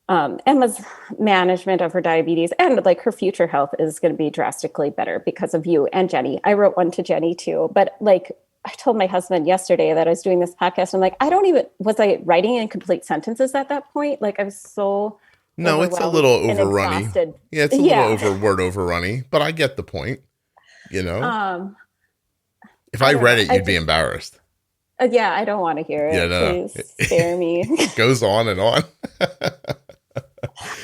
Speaker 2: Emma's management of her diabetes, and like her future health is going to be drastically better because of you and Jenny. I wrote one to Jenny too, but like I told my husband yesterday that I was doing this podcast. I'm like, was I writing in complete sentences at that point? Like I was so
Speaker 1: no, it's a little overrunny. Yeah, it's a little word overrunny, but I get the point. If I read it, you'd be embarrassed.
Speaker 2: Yeah, I don't want to hear it. Yeah, no. Please spare me.
Speaker 1: It goes on and on.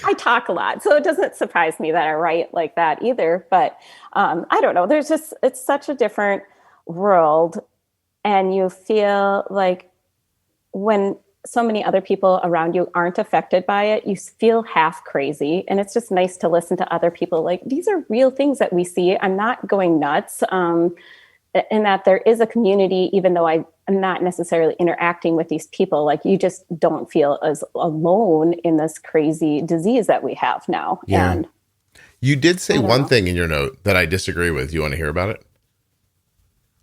Speaker 2: I talk a lot, so it doesn't surprise me that I write like that either. But I don't know. It's such a different world. And you feel like when so many other people around you aren't affected by it, you feel half crazy. And it's just nice to listen to other people. Like, these are real things that we see. I'm not going nuts. In that there is a community, even though I'm not necessarily interacting with these people. Like, you just don't feel as alone in this crazy disease that we have now.
Speaker 1: Yeah.
Speaker 2: And
Speaker 1: you did say one thing in your note that I disagree with. You want to hear about it?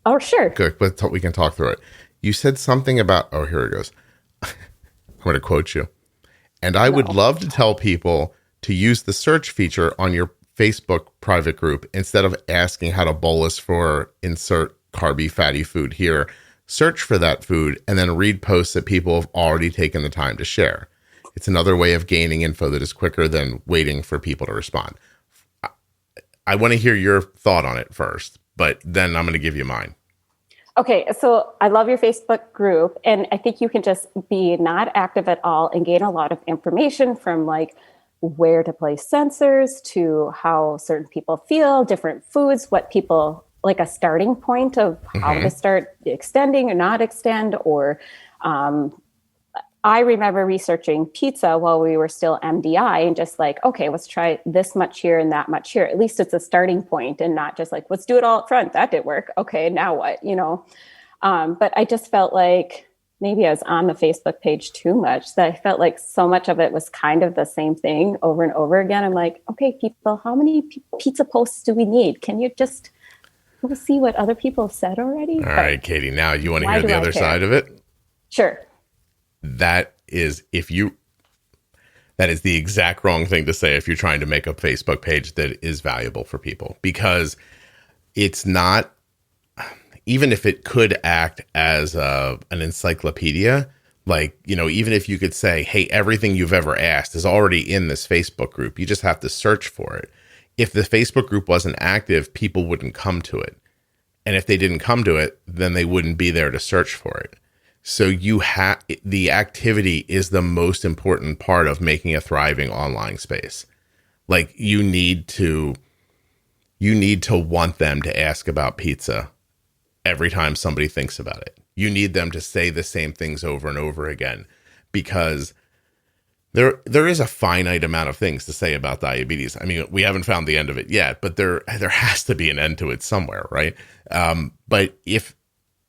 Speaker 2: Oh, sure.
Speaker 1: Good. But we can talk through it. You said something about, oh, here it goes. I'm going to quote you. And I would love to tell people to use the search feature on your Facebook private group instead of asking how to bolus for insert carby fatty food here. Search for that food and then read posts that people have already taken the time to share. It's another way of gaining info that is quicker than waiting for people to respond. I want to hear your thought on it first, but then I'm going to give you mine.
Speaker 2: Okay, so I love your Facebook group, and I think you can just be not active at all and gain a lot of information from like where to place sensors to how certain people feel, different foods, what people like, a starting point of how to start extending or not extend. Or I remember researching pizza while we were still MDI and just like, okay, let's try this much here and that much here. At least it's a starting point and not just like, let's do it all up front. That did work. Okay, now what, But I just felt like maybe I was on the Facebook page too much, that I felt like so much of it was kind of the same thing over and over again. I'm like, okay, people, how many pizza posts do we need? Can you just go see what other people have said already?
Speaker 1: All right, Katie, now you want to hear the other side of it?
Speaker 2: Sure.
Speaker 1: That is the exact wrong thing to say if you're trying to make a Facebook page that is valuable for people, because it's not, even if it could act as an encyclopedia, like, even if you could say, hey, everything you've ever asked is already in this Facebook group, you just have to search for it. If the Facebook group wasn't active, people wouldn't come to it. And if they didn't come to it, then they wouldn't be there to search for it. So the activity is the most important part of making a thriving online space. Like, you need to want them to ask about pizza every time somebody thinks about it. You need them to say the same things over and over again, because there is a finite amount of things to say about diabetes. I mean, we haven't found the end of it yet, but there has to be an end to it somewhere, right? But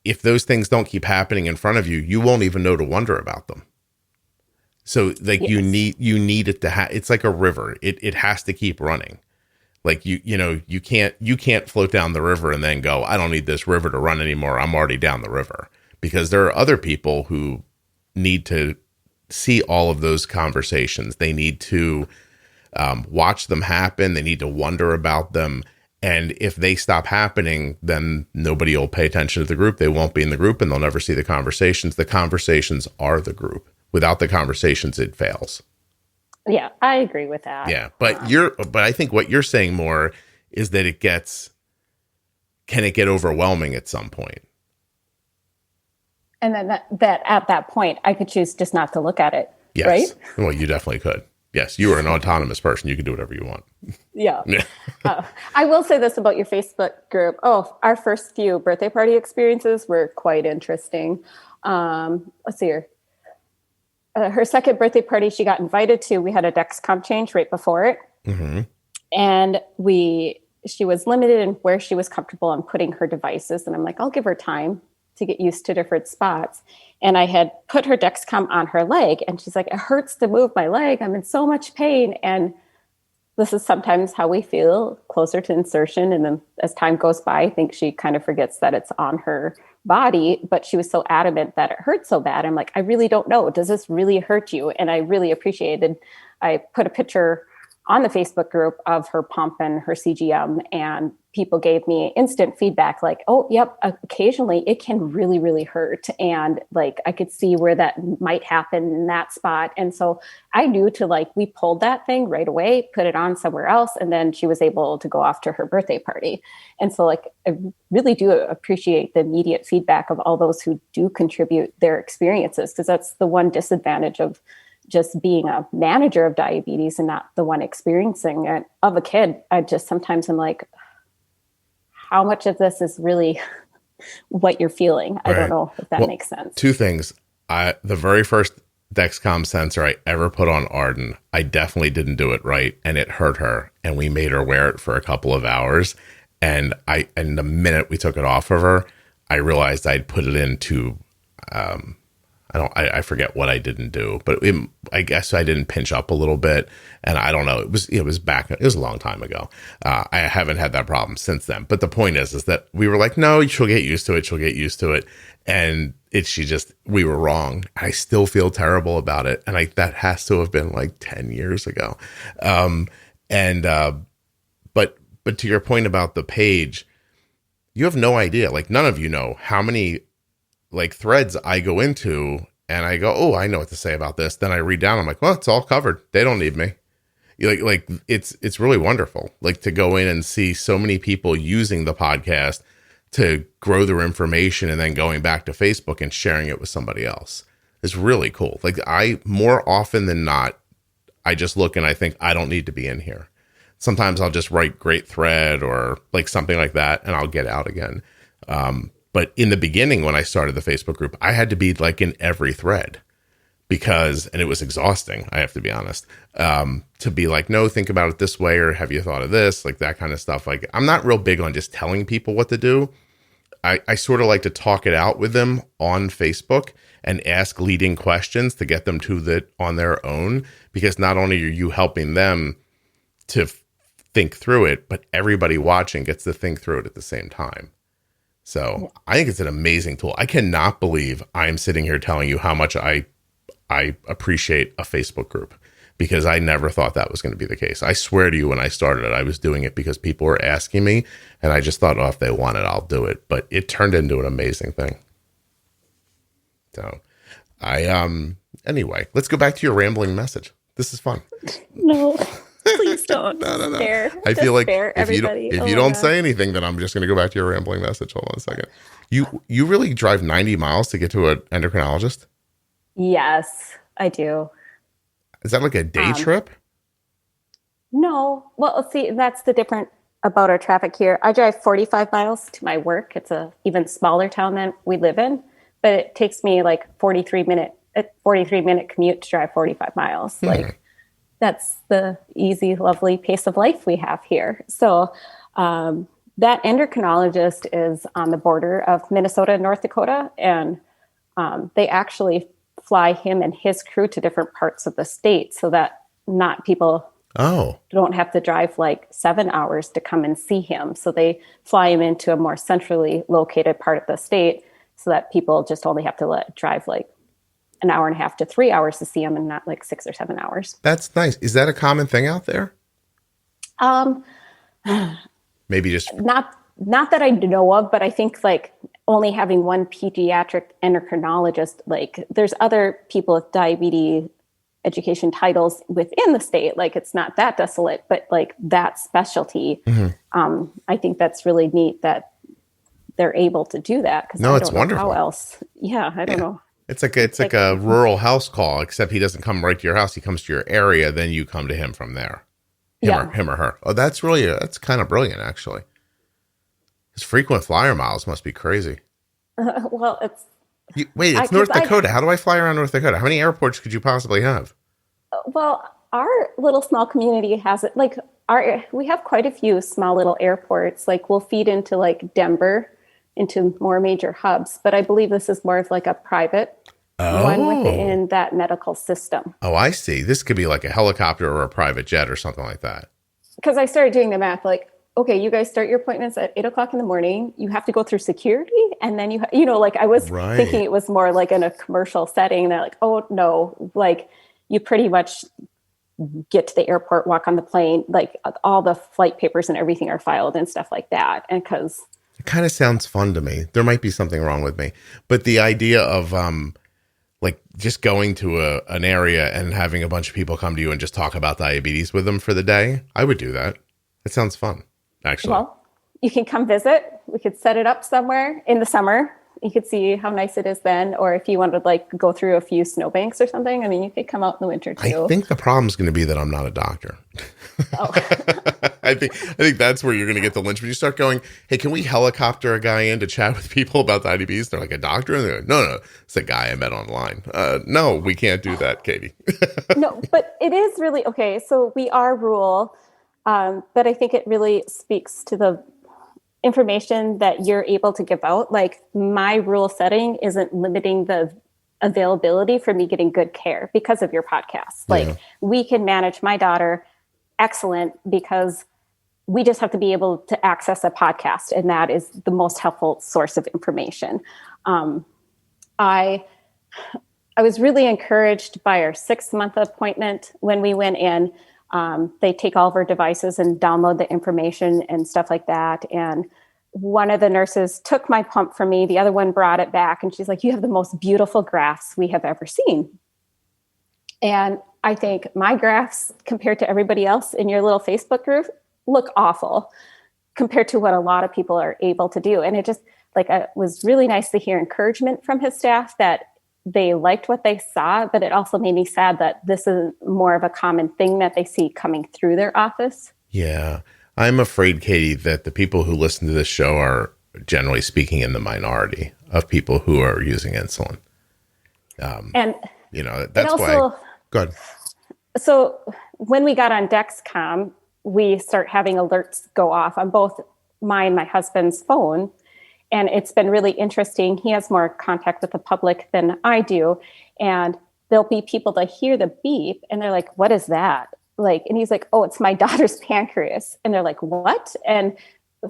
Speaker 1: if those things don't keep happening in front of you, you won't even know to wonder about them. So like, yes. you need it to it's like a river. It has to keep running. Like, you can't float down the river and then go, I don't need this river to run anymore. I'm already down the river. Because there are other people who need to see all of those conversations. They need to watch them happen. They need to wonder about them. And if they stop happening, then nobody will pay attention to the group. They won't be in the group, and they'll never see the conversations. The conversations are the group. Without the conversations, it fails.
Speaker 2: Yeah, I agree with that.
Speaker 1: Yeah, but I think what you're saying more is that can it get overwhelming at some point?
Speaker 2: And then that at that point, I could choose just not to look at it.
Speaker 1: Yes.
Speaker 2: Right?
Speaker 1: Well, you definitely could. Yes, you are an autonomous person. You can do whatever you want.
Speaker 2: Yeah. I will say this about your Facebook group. Oh, our first few birthday party experiences were quite interesting. Let's see here. Her second birthday party she got invited to, we had a Dexcom change right before it. Mm-hmm. And she was limited in where she was comfortable on putting her devices. And I'm like, I'll give her time to get used to different spots. And I had put her Dexcom on her leg, and she's like, it hurts to move my leg. I'm in so much pain. And this is sometimes how we feel closer to insertion. And then as time goes by, I think she kind of forgets that it's on her body, but she was so adamant that it hurt so bad. I'm like, I really don't know. Does this really hurt you? And I really appreciated, I put a picture on the Facebook group of her pump and her CGM, and people gave me instant feedback like, oh, yep, occasionally it can really, really hurt. And like, I could see where that might happen in that spot. And so I knew we pulled that thing right away, put it on somewhere else. And then she was able to go off to her birthday party. And so like, I really do appreciate the immediate feedback of all those who do contribute their experiences, because that's the one disadvantage of just being a manager of diabetes and not the one experiencing it of a kid. Sometimes I'm like, how much of this is really what you're feeling? I don't know if that makes sense.
Speaker 1: Two things. The very first Dexcom sensor I ever put on Arden, I definitely didn't do it right, and it hurt her, and we made her wear it for a couple of hours, and the minute we took it off of her, I realized I'd put it into I forget what I didn't do, but I guess I didn't pinch up a little bit, and I don't know. It was a long time ago. I haven't had that problem since then. But the point is that we were like, no, she'll get used to it. She'll get used to it, and we were wrong. I still feel terrible about it, and that has to have been like 10 years ago. But to your point about the page, you have no idea. Like none of you know how many like threads I go into and I go, oh, I know what to say about this. Then I read down. I'm like, well, it's all covered. They don't need me. Like it's really wonderful. Like to go in and see so many people using the podcast to grow their information and then going back to Facebook and sharing it with somebody else. It's really cool. Like more often than not, I just look and I think I don't need to be in here. Sometimes I'll just write great thread or like something like that and I'll get out again. But in the beginning, when I started the Facebook group, I had to be like in every thread and it was exhausting, I have to be honest, to be like, no, think about it this way, or have you thought of this? Like that kind of stuff. Like I'm not real big on just telling people what to do. I sort of like to talk it out with them on Facebook and ask leading questions to get them to that on their own, because not only are you helping them to think through it, but everybody watching gets to think through it at the same time. So I think it's an amazing tool. I cannot believe I'm sitting here telling you how much I appreciate a Facebook group, because I never thought that was going to be the case. I swear to you, when I started it, I was doing it because people were asking me, and I just thought, oh, if they want it, I'll do it. But it turned into an amazing thing. So anyway, let's go back to your rambling message. This is fun.
Speaker 2: No. Please don't.
Speaker 1: No.
Speaker 2: Spare.
Speaker 1: I feel like if you
Speaker 2: Oh
Speaker 1: don't say anything, then I'm just going to go back to your rambling message. Hold on a second. You really drive 90 miles to get to an endocrinologist?
Speaker 2: Yes, I do.
Speaker 1: Is that like a day trip?
Speaker 2: No. Well, see, that's the different about our traffic here. I drive 45 miles to my work. It's a even smaller town than we live in, but it takes me like 43 minute commute to drive 45 miles. Like that's the easy, lovely pace of life we have here. So that endocrinologist is on the border of Minnesota and North Dakota, and they actually fly him and his crew to different parts of the state so that not people don't have to drive like 7 hours to come and see him. So they fly him into a more centrally located part of the state so that people just only have to drive like an hour and a half to 3 hours to see him, and not like 6 or 7 hours.
Speaker 1: That's nice. Is that a common thing out there? Maybe just
Speaker 2: not that I know of, but I think like only having one pediatric endocrinologist, like there's other people with diabetes education titles within the state. Like it's not that desolate, but like that specialty. I think that's really neat that they're able to do that. Cause
Speaker 1: no,
Speaker 2: I
Speaker 1: it's
Speaker 2: don't know
Speaker 1: wonderful.
Speaker 2: how else. Yeah. I don't know.
Speaker 1: It's like a rural house call, except he doesn't come right to your house. He comes to your area. Then you come to him from there. Him or her. Oh, that's kind of brilliant, actually. His frequent flyer miles must be crazy.
Speaker 2: Well, it's
Speaker 1: North Dakota. How do I fly around North Dakota? How many airports could you possibly have?
Speaker 2: Well, our little small community has it. Like we have quite a few small little airports. Like we'll feed into like Denver, into more major hubs. But I believe this is more of like a private one within that medical system.
Speaker 1: Oh, I see. This could be like a helicopter or a private jet or something like that.
Speaker 2: Because I started doing the math, like, okay, you guys start your appointments at 8:00 in the morning. You have to go through security. And then like I was thinking it was more like in a commercial setting. And they're like, oh no, like you pretty much get to the airport, walk on the plane, like all the flight papers and everything are filed and stuff like that. And because
Speaker 1: it kind of sounds fun to me. There might be something wrong with me, but the idea of like just going to an area and having a bunch of people come to you and just talk about diabetes with them for the day, I would do that. It sounds fun, actually.
Speaker 2: Well, you can come visit. We could set it up somewhere in the summer. You could see how nice it is then. Or if you wanted to like go through a few snowbanks or something, I mean, you could come out in the winter too.
Speaker 1: I think the problem is going to be that I'm not a doctor.
Speaker 2: Oh.
Speaker 1: I think that's where you're going to get the lynch when you start going, hey, can we helicopter a guy in to chat with people about diabetes? They're like, a doctor? And they're like, no, it's a guy I met online. No, we can't do that, Katie.
Speaker 2: No, but it is really, okay, so we are rural, but I think it really speaks to the information that you're able to give out. Like my rural setting isn't limiting the availability for me getting good care because of your podcast. Like we can manage my daughter excellent because we just have to be able to access a podcast, and that is the most helpful source of information. I was really encouraged by our 6-month appointment when we went in. They take all of our devices and download the information and stuff like that. And one of the nurses took my pump from me. The other one brought it back, and she's like, you have the most beautiful graphs we have ever seen. And I think my graphs compared to everybody else in your little Facebook group look awful compared to what a lot of people are able to do. And it just it was really nice to hear encouragement from his staff that they liked what they saw, but it also made me sad that this is more of a common thing that they see coming through their office. Yeah.
Speaker 1: I'm afraid, Katie, that the people who listen to this show are generally speaking in the minority of people who are using insulin.
Speaker 2: And
Speaker 1: that's why. Go ahead.
Speaker 2: So when we got on Dexcom, we start having alerts go off on both my and my husband's phone. And it's been really interesting. He has more contact with the public than I do. And there'll be people that hear the beep and they're like, what is that? And he's like, oh, it's my daughter's pancreas. And they're like, what? And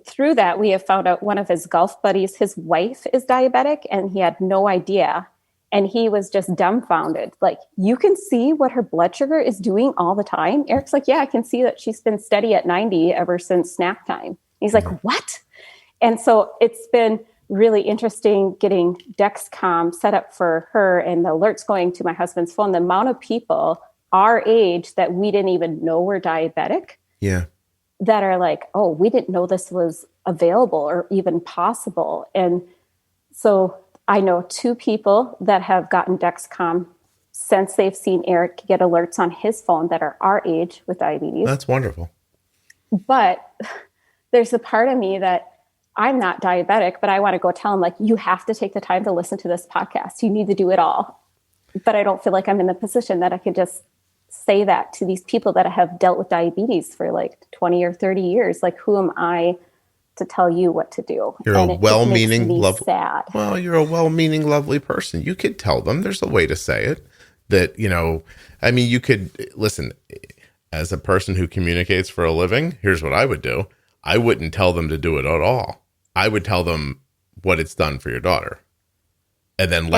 Speaker 2: through that, we have found out one of his golf buddies, his wife is diabetic, and he had no idea. And he was just dumbfounded. You can see what her blood sugar is doing all the time. Eric's like, yeah, I can see that she's been steady at 90 ever since snack time. He's like, what? And so it's been really interesting getting Dexcom set up for her and the alerts going to my husband's phone. The amount of people our age that we didn't even know were diabetic.
Speaker 1: Yeah.
Speaker 2: That are like, oh, we didn't know this was available or even possible. And so I know 2 people that have gotten Dexcom since they've seen Eric get alerts on his phone that are our age with diabetes.
Speaker 1: That's wonderful.
Speaker 2: But there's a part of me that I'm not diabetic, but I want to go tell him, you have to take the time to listen to this podcast. You need to do it all. But I don't feel like I'm in the position that I could just say that to these people that have dealt with diabetes for 20 or 30 years. Who am I to tell you what to do?
Speaker 1: You're a well-meaning,
Speaker 2: sad.
Speaker 1: Well, you're a well-meaning, lovely person. You could tell them. There's a way to say it. That you could listen. As a person who communicates for a living, here's what I would do. I wouldn't tell them to do it at all. I would tell them what it's done for your daughter, and then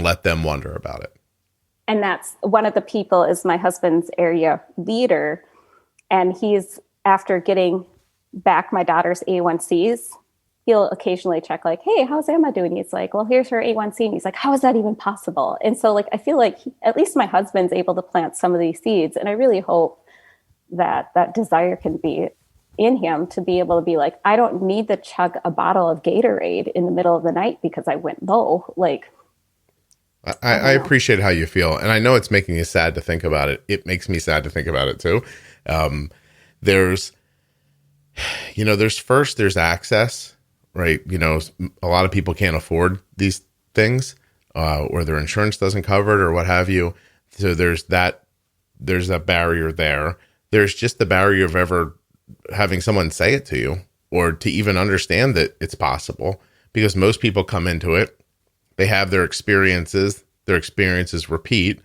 Speaker 1: let them wonder about it.
Speaker 2: And that's one of the people is my husband's area leader. And he's, after getting back my daughter's A1Cs, he'll occasionally check hey, how's Emma doing? He's like, well, here's her A1C. And he's like, how is that even possible? And so I feel like at least my husband's able to plant some of these seeds. And I really hope that that desire can be in him to be able to be I don't need to chug a bottle of Gatorade in the middle of the night because I went low.
Speaker 1: I appreciate how you feel. And I know it's making you sad to think about it. It makes me sad to think about it too. There's access, right? A lot of people can't afford these things, or their insurance doesn't cover it or what have you. So there's that barrier there. There's just the barrier of ever having someone say it to you or to even understand that it's possible, because most people come into it, they have their experiences repeat,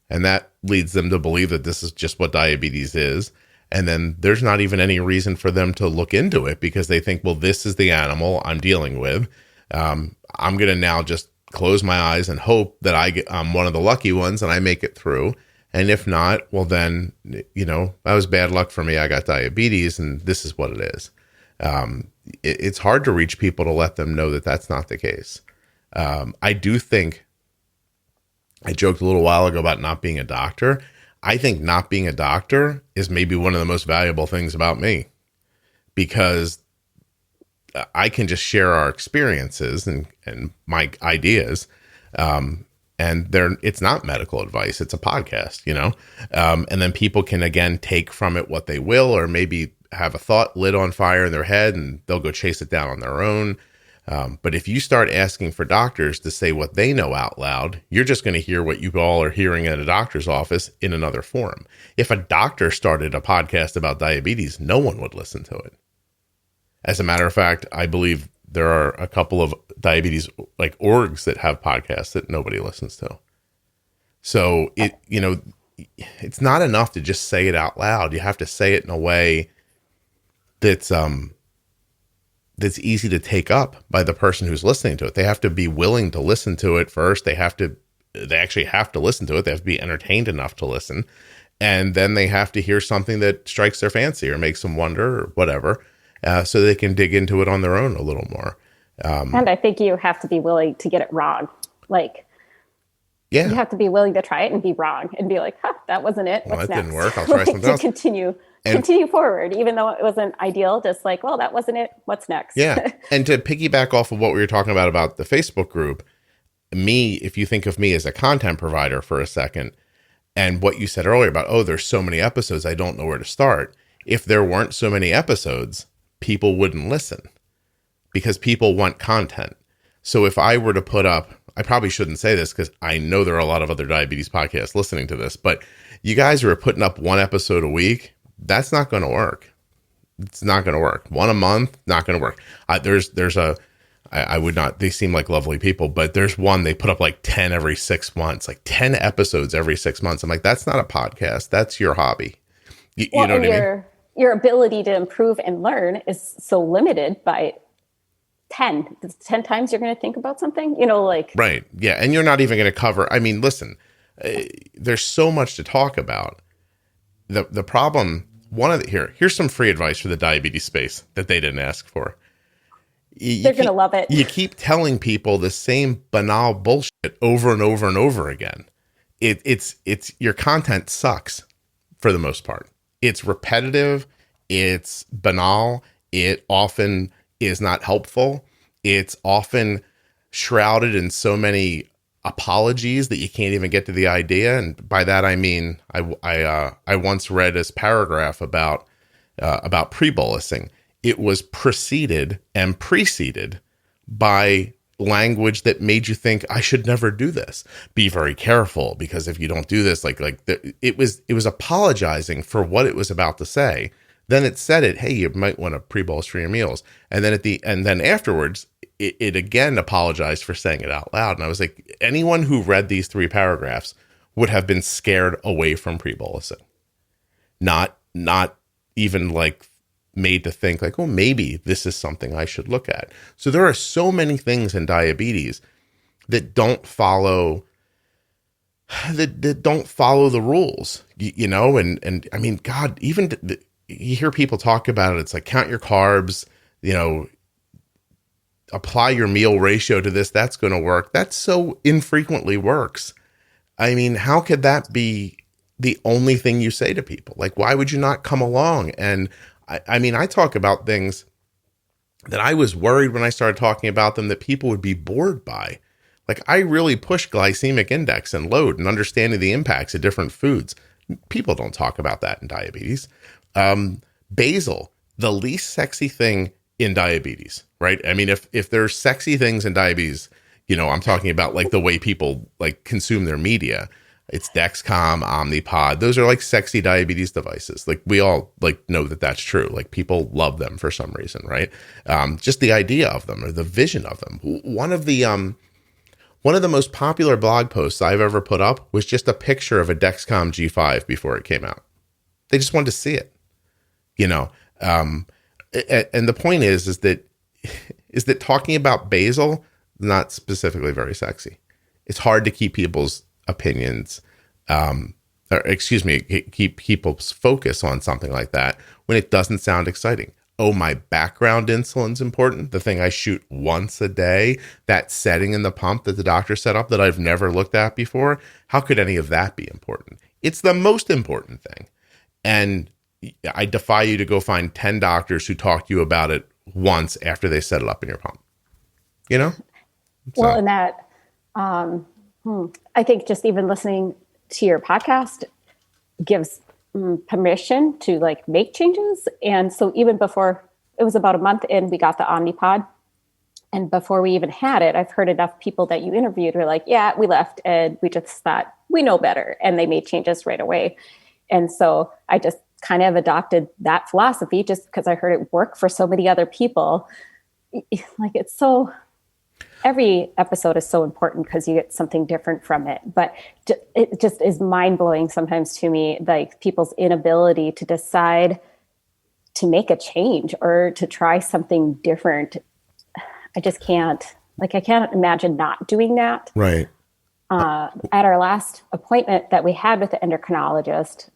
Speaker 1: and that leads them to believe that this is just what diabetes is. And then there's not even any reason for them to look into it because they think, well, this is the animal I'm dealing with. I'm going to now just close my eyes and hope that I'm one of the lucky ones and I make it through. And if not, well, then, that was bad luck for me. I got diabetes and this is what it is. It's hard to reach people to let them know that that's not the case. I do think, I joked a little while ago about not being a doctor. I think not being a doctor is maybe one of the most valuable things about me, because I can just share our experiences and my ideas. And it's not medical advice. It's a podcast, and then people can, again, take from it what they will, or maybe have a thought lit on fire in their head and they'll go chase it down on their own. But if you start asking for doctors to say what they know out loud, you're just going to hear what you all are hearing at a doctor's office in another forum. If a doctor started a podcast about diabetes, no one would listen to it. As a matter of fact, I believe there are a couple of diabetes like orgs that have podcasts that nobody listens to. So it's not enough to just say it out loud. You have to say it in a way that's easy to take up by the person who's listening to it. They have to be willing to listen to it first. They actually have to listen to it. They have to be entertained enough to listen. And then they have to hear something that strikes their fancy or makes them wonder or whatever, so they can dig into it on their own a little more.
Speaker 2: And I think you have to be willing to get it wrong. You have to be willing to try it and be wrong and be like, that wasn't it.
Speaker 1: Well,
Speaker 2: What's
Speaker 1: that
Speaker 2: next?
Speaker 1: didn't work. I'll try something else.
Speaker 2: Continue forward, even though it wasn't ideal. Just like, well, that wasn't it. What's next?
Speaker 1: Yeah. And to piggyback off of what we were talking about the Facebook group, if you think of me as a content provider for a second, and what you said earlier about, there's so many episodes, I don't know where to start. If there weren't so many episodes, people wouldn't listen because people want content. So if I were to put up, I probably shouldn't say this because I know there are a lot of other diabetes podcasts listening to this, but you guys who are putting up one episode a week, that's not going to work. It's not going to work. One a month, not going to work. I would not, they seem like lovely people, but there's one, they put up like 10 every 6 months, like 10 episodes every 6 months. I'm like, that's not a podcast. That's your hobby. You know what I mean?
Speaker 2: Your ability to improve and learn is so limited by 10 times you're going to think about something,
Speaker 1: Right. Yeah. And you're not even going to cover, listen, there's so much to talk about. The problem, here's some free advice for the diabetes space that they didn't ask for.
Speaker 2: They're going to love it.
Speaker 1: You keep telling people the same banal bullshit over and over and over again. It's your content sucks for the most part. It's repetitive. It's banal. It often is not helpful. It's often shrouded in so many apologies that you can't even get to the idea. And by that, I mean, I once read this paragraph about pre-bolusing. It was preceded and preceded by language that made you think, I should never do this. Be very careful, because if you don't do this, it was apologizing for what it was about to say. Then it said it, hey, you might want to pre-bolus for your meals. And then afterwards, it again apologized for saying it out loud. And I was like, anyone who read these 3 paragraphs would have been scared away from pre-bolusing. Not even made to think maybe this is something I should look at. So there are so many things in diabetes that don't follow the rules, and I mean, God, even you hear people talk about it. It's like, count your carbs, apply your meal ratio to this. That's going to work. That so infrequently works. I mean, how could that be the only thing you say to people? Why would you not come along? And I talk about things that I was worried when I started talking about them that people would be bored by. I really push glycemic index and load and understanding the impacts of different foods. People don't talk about that in diabetes. Basal, the least sexy thing in diabetes, right? I mean, if there's sexy things in diabetes, I'm talking about the way people consume their media. It's Dexcom, Omnipod. Those are sexy diabetes devices. We all know that that's true. People love them for some reason, right? Just the idea of them or the vision of them. One of the most popular blog posts I've ever put up was just a picture of a Dexcom G5 before it came out. They just wanted to see it, and the point is that talking about basal, not specifically very sexy. It's hard to keep people's opinions, keep people's focus on something like that when it doesn't sound exciting. Oh, my background insulin's important. The thing I shoot once a day, that setting in the pump that the doctor set up that I've never looked at before. How could any of that be important? It's the most important thing. And I defy you to go find 10 doctors who talk to you about it once after they set it up in your pump, you know?
Speaker 2: Well, and that, I think just even listening to your podcast gives permission to like make changes. And so even before, it was about a month in, we got the Omnipod. And before we even had it, I've heard enough people that you interviewed were like, yeah, we left and we just thought we know better. And they made changes right away. And so I just kind of adopted that philosophy just because I heard it work for so many other people. Like it's so, every episode is so important because you get something different from it. But it just is mind blowing sometimes to me, like people's inability to decide to make a change or to try something different. I just can't, like, I can't imagine not doing that.
Speaker 1: Right.
Speaker 2: At our last appointment that we had with the endocrinologist,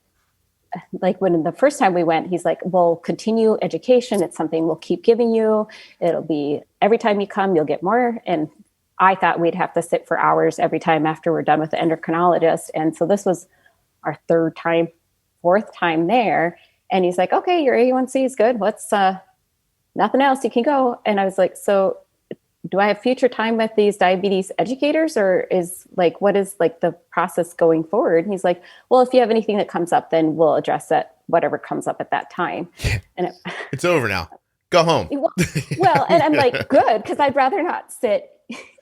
Speaker 2: like when the first time we went, he's like, we'll continue education. It's something we'll keep giving you. It'll be every time you come, you'll get more. And I thought we'd have to sit for hours every time after we're done with the endocrinologist. And so this was our fourth time there. And he's like, okay, your A1C is good. What's nothing else? You can go. And I was like, so do I have future time with these diabetes educators, or is like, what is like the process going forward? And he's like, well, if you have anything that comes up, then we'll address it, whatever comes up at that time. And
Speaker 1: it's over now. Go home.
Speaker 2: Well, and I'm like, good, because I'd rather not sit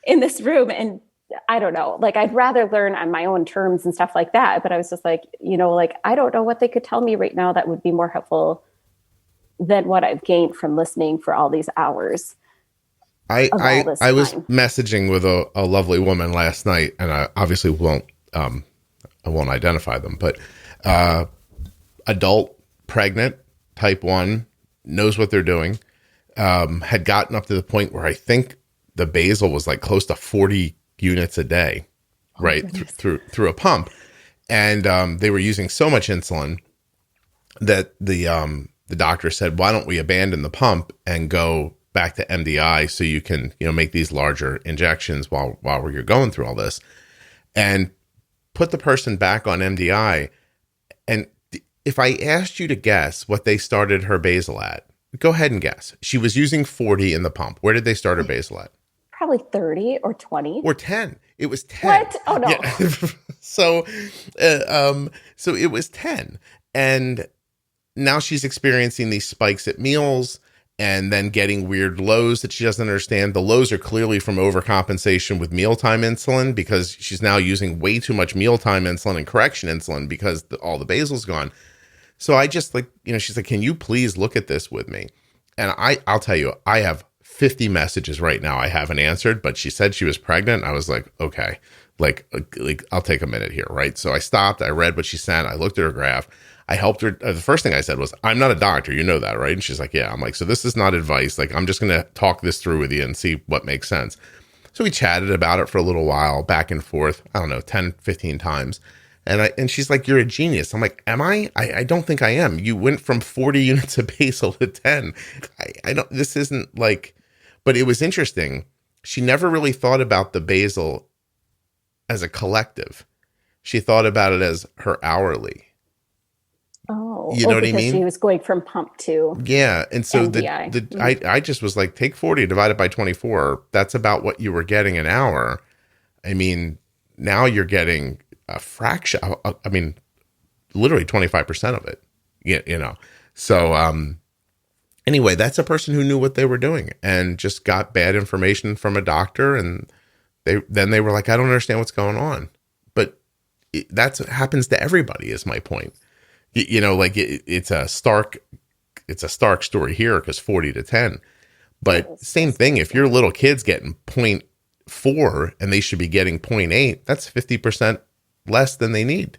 Speaker 2: in this room and I don't know, like I'd rather learn on my own terms and stuff like that. But I was just like, like, I don't know what they could tell me right now that would be more helpful than what I've gained from listening for all these hours.
Speaker 1: I was messaging with a lovely woman last night, and I obviously won't identify them, but adult, pregnant, type 1, knows what they're doing, had gotten up to the point where I think the basal was like close to 40 units a day, right, through a pump, and they were using so much insulin that the doctor said, why don't we abandon the pump and go back to MDI so you can, make these larger injections while you're going through all this, and put the person back on MDI. And if I asked you to guess what they started her basal at, go ahead and guess. She was using 40 in the pump. Where did they start her basal at?
Speaker 2: Probably 30 or 20
Speaker 1: or 10. It was 10.
Speaker 2: What? Oh no.
Speaker 1: Yeah. So it was 10. And now she's experiencing these spikes at meals and then getting weird lows that she doesn't understand. The lows are clearly from overcompensation with mealtime insulin, because she's now using way too much mealtime insulin and correction insulin because all the basal's gone. So I just she's like, can you please look at this with me? And I'll tell you, I have 50 messages right now I haven't answered, but she said she was pregnant. I was like, okay, like I'll take a minute here, right? So I stopped, I read what she sent, I looked at her graph. I helped her. The first thing I said was, I'm not a doctor. You know that, right? And she's like, yeah. I'm like, so this is not advice. Like, I'm just going to talk this through with you and see what makes sense. So we chatted about it for a little while, back and forth, I don't know, 10, 15 times. And she's like, you're a genius. I'm like, am I? I don't think I am. You went from 40 units of basal to 10. I don't, this isn't like, but it was interesting. She never really thought about the basal as a collective. She thought about it as her hourly.
Speaker 2: Oh,
Speaker 1: you know what I mean?
Speaker 2: She was going from pump to
Speaker 1: and so
Speaker 2: MDI.
Speaker 1: I just was like, take 40 divided by 24. That's about what you were getting an hour. I mean, now you're getting a fraction. I mean, literally 25% of it. So anyway, that's a person who knew what they were doing and just got bad information from a doctor, and they were like, I don't understand what's going on. But that's what happens to everybody, is my point. It's a stark story here, because 40 to 10, but same thing. If your little kid's getting 0.4 and they should be getting 0.8, that's 50% less than they need.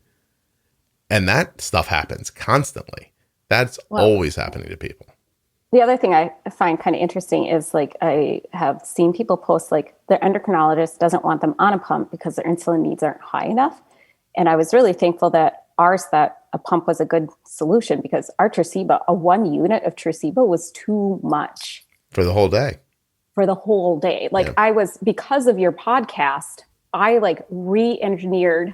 Speaker 1: And that stuff happens constantly. That's always happening to people.
Speaker 2: The other thing I find kind of interesting is, like, I have seen people post, like, their endocrinologist doesn't want them on a pump because their insulin needs aren't high enough. And I was really thankful that a pump was a good solution, because our Tresiba, a 1 unit of Tresiba was too much.
Speaker 1: For the whole day.
Speaker 2: Like, yeah. Because of your podcast, I re-engineered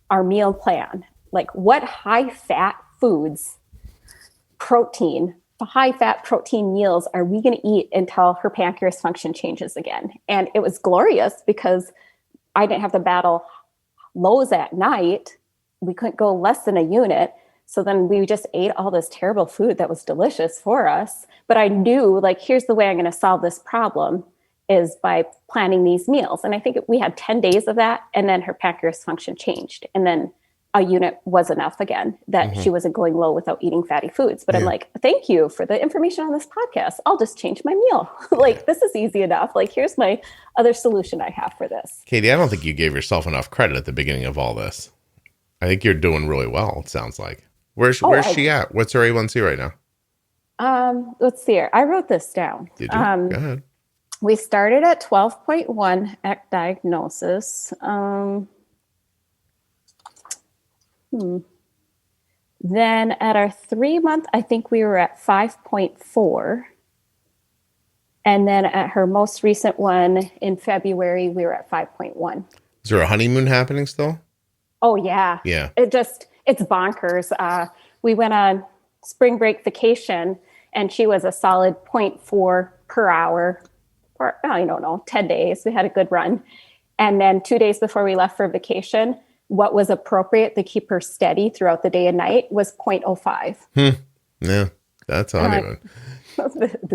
Speaker 2: our meal plan. Like, what high fat foods, protein, high fat protein meals are we going to eat until her pancreas function changes again? And it was glorious because I didn't have to battle lows at night. We couldn't go less than a unit. So then we just ate all this terrible food that was delicious for us. But I knew, like, here's the way I'm going to solve this problem is by planning these meals. And I think we had 10 days of that. And then her pancreas function changed. And then a unit was enough again, that she wasn't going low without eating fatty foods. But I'm like, thank you for the information on this podcast. I'll just change my meal. Like, this is easy enough. Like, here's my other solution I have for this.
Speaker 1: Katie, I don't think you gave yourself enough credit at the beginning of all this. I think you're doing really well, it sounds like. Where's she at? What's her A1C right now?
Speaker 2: Let's see here. I wrote this down.
Speaker 1: Did you? Go ahead.
Speaker 2: We started at 12.1 at diagnosis. Then at our 3 month, I think we were at 5.4. And then at her most recent one in February, we were at 5.1.
Speaker 1: Is there a honeymoon happening still?
Speaker 2: Oh, yeah.
Speaker 1: Yeah.
Speaker 2: It's bonkers. We went on spring break vacation and she was a solid 0.4 per hour for, I don't know, 10 days. We had a good run. And then 2 days before we left for vacation, what was appropriate to keep her steady throughout the day and night was 0.05.
Speaker 1: Yeah, that's honeymoon.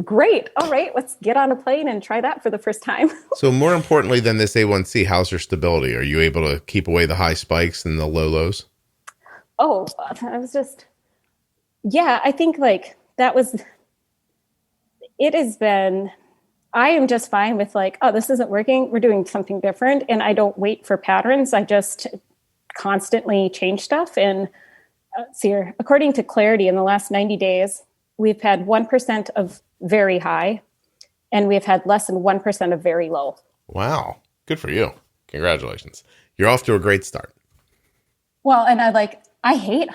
Speaker 2: Great. All right, let's get on a plane and try that for the first time.
Speaker 1: So more importantly than this A1C, how's her stability? Are you able to keep away the high spikes and the low lows?
Speaker 2: Oh, I was I think like that was, it has been, I am just fine with like, oh, this isn't working. We're doing something different. And I don't wait for patterns. I just constantly change stuff. And let's see here, according to Clarity, in the last 90 days, we've had 1% of very high, and we've had less than 1% of very low.
Speaker 1: Wow. Good for you. Congratulations. You're off to a great start.
Speaker 2: Well, and I hate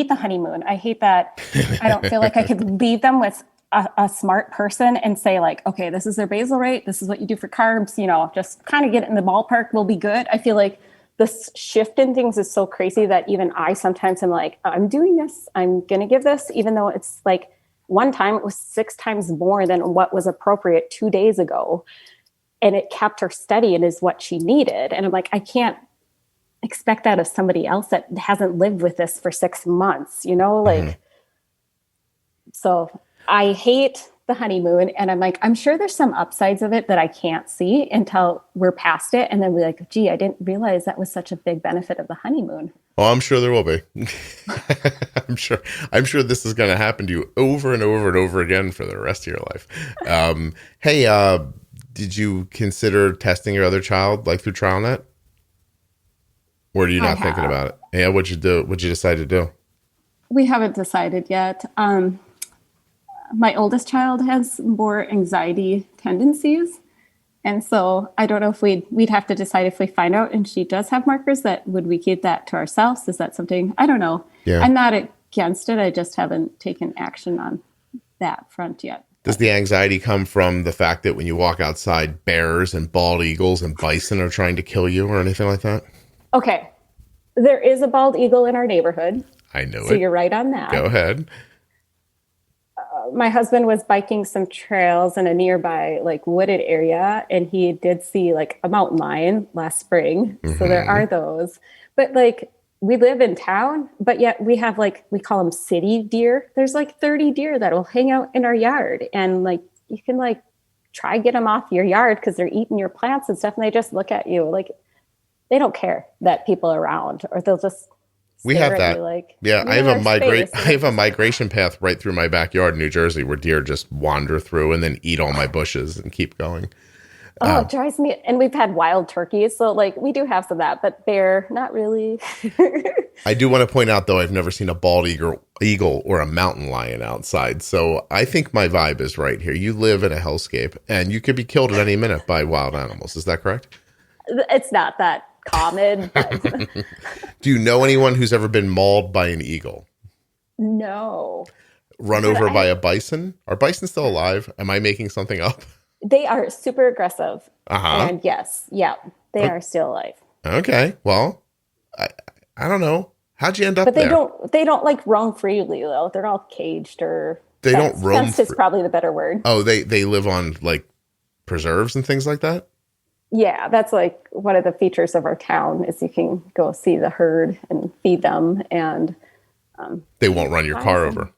Speaker 2: the honeymoon. I hate that. I don't feel like I could leave them with a smart person and say like, okay, this is their basal rate. This is what you do for carbs, just kind of get it in the ballpark. We'll be good. I feel like this shift in things is so crazy that even I sometimes am like, I'm doing this. I'm going to give this, even though it's like, one time it was 6 times more than what was appropriate 2 days ago. And it kept her steady and is what she needed. And I'm like, I can't expect that of somebody else that hasn't lived with this for 6 months, So I hate the honeymoon. And I'm like, I'm sure there's some upsides of it that I can't see until we're past it. And then we're like, gee, I didn't realize that was such a big benefit of the honeymoon.
Speaker 1: Oh, I'm sure there will be. I'm sure this is going to happen to you over and over and over again for the rest of your life. Hey, did you consider testing your other child like through TrialNet? Or are you not thinking about it? Yeah, what'd you do? What'd you decide to do?
Speaker 2: We haven't decided yet. My oldest child has more anxiety tendencies. And so I don't know if we'd have to decide if we find out and she does have markers would we keep that to ourselves? Is that something? I don't know. Yeah. I'm not against it. I just haven't taken action on that front yet.
Speaker 1: Does the anxiety come from the fact that when you walk outside, bears and bald eagles and bison are trying to kill you or anything like that? Okay.
Speaker 2: There is a bald eagle in our neighborhood.
Speaker 1: I know it.
Speaker 2: So you're right on that.
Speaker 1: Go ahead.
Speaker 2: My husband was biking some trails in a nearby wooded area, and he did see a mountain lion last spring. Mm-hmm. So there are those, but we live in town, but yet we have we call them city deer. There's 30 deer that will hang out in our yard, and you can try get them off your yard because they're eating your plants and stuff, and they just look at you they don't care that people are around, or they'll just.
Speaker 1: We have that. I have a migration path right through my backyard in New Jersey where deer just wander through and then eat all my bushes and keep going.
Speaker 2: Oh, it drives me. And we've had wild turkeys. So we do have some of that, but bear, not really.
Speaker 1: I do want to point out though, I've never seen a bald eagle or a mountain lion outside. So I think my vibe is right here. You live in a hellscape and you could be killed at any minute by wild animals. Is that correct?
Speaker 2: It's not that common. But
Speaker 1: do you know anyone who's ever been mauled by an eagle?
Speaker 2: No.
Speaker 1: Run over by a bison? Are bisons still alive? Am I making something up?
Speaker 2: They are super aggressive. And yes, they are still alive.
Speaker 1: Okay. Well, I don't know. How'd you end up
Speaker 2: but
Speaker 1: there?
Speaker 2: They don't roam freely though. They're all caged or
Speaker 1: They don't roam.
Speaker 2: Fenced is probably the better word.
Speaker 1: Oh, they live on like preserves and things like that?
Speaker 2: Yeah, that's like one of the features of our town is you can go see the herd and feed them, and
Speaker 1: they won't run your car over.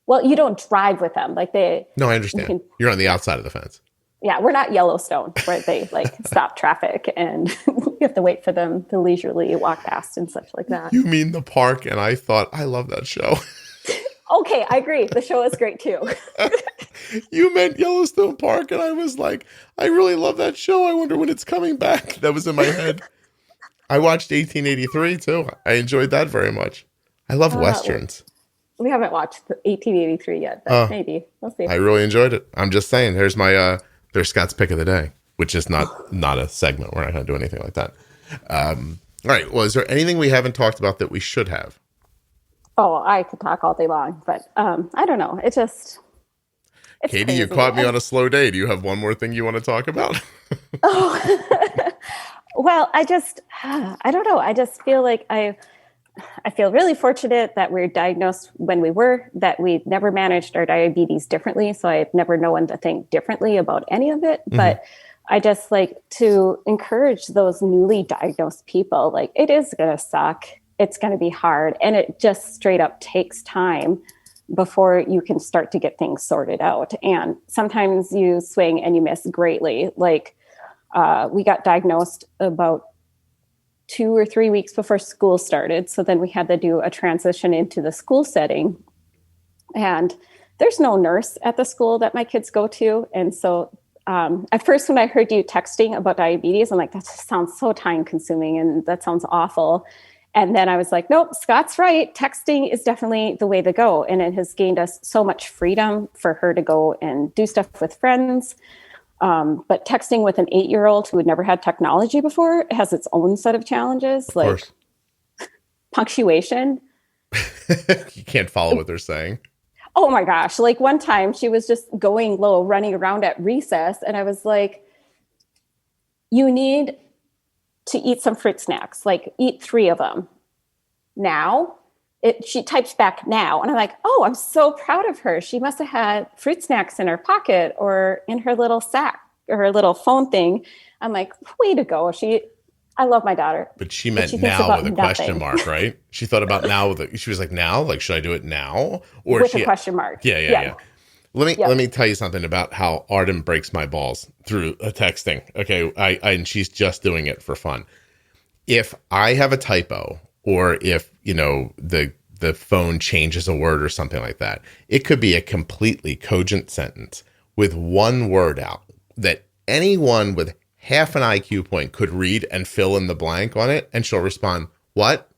Speaker 2: Well, you don't drive with them. Like they.
Speaker 1: No, I understand. You're on the outside of the fence.
Speaker 2: Yeah, we're not Yellowstone where they like stop traffic and you have to wait for them to leisurely walk past and such like that.
Speaker 1: You mean the park? And I thought, I love that show.
Speaker 2: Okay, I agree. The show is great too.
Speaker 1: You meant Yellowstone Park, and I was like, I really love that show. I wonder when it's coming back. That was in my head. I watched 1883 too. I enjoyed that very much. I love Westerns.
Speaker 2: We haven't watched 1883 yet, but maybe. We'll see.
Speaker 1: I really enjoyed it. I'm just saying, there's Scott's pick of the day, which is not a segment. We're not going to do anything like that. All right. Well, is there anything we haven't talked about that we should have?
Speaker 2: Oh, I could talk all day long, but I don't know. It's
Speaker 1: Katie,
Speaker 2: crazy.
Speaker 1: you caught me on a slow day. Do you have one more thing you want to talk about?
Speaker 2: Well, I don't know. I just feel like I feel really fortunate that we're diagnosed when that we never managed our diabetes differently. So I've never known to think differently about any of it. Mm-hmm. But I just like to encourage those newly diagnosed people, like it is going to suck. It's going to be hard. And it just straight up takes time before you can start to get things sorted out. And sometimes you swing and you miss greatly. Like we got diagnosed about 2 or 3 weeks before school started. So then we had to do a transition into the school setting. And there's no nurse at the school that my kids go to. And so at first, when I heard you texting about diabetes, I'm like, that sounds so time consuming and that sounds awful. And then I was like, nope, Scott's right. Texting is definitely the way to go. And it has gained us so much freedom for her to go and do stuff with friends. But texting with an 8-year-old who had never had technology before has its own set of challenges,
Speaker 1: of
Speaker 2: like
Speaker 1: course.
Speaker 2: Punctuation.
Speaker 1: You can't follow what they're saying.
Speaker 2: Oh my gosh. Like one time she was just going low, running around at recess. And I was like, you need to eat some fruit snacks, like eat 3 of them now. She types back now. And I'm like, oh, I'm so proud of her. She must have had fruit snacks in her pocket or in her little sack or her little phone thing. I'm like, way to go. I love my daughter.
Speaker 1: But she meant now with a question mark, right? She thought about now she was like, now? Like, should I do it now? Or
Speaker 2: with a question mark.
Speaker 1: Yeah. Let me tell you something about how Arden breaks my balls through texting. Okay. And she's just doing it for fun. If I have a typo, or if, the phone changes a word or something like that, it could be a completely cogent sentence with one word out that anyone with half an IQ point could read and fill in the blank on it. And she'll respond, what?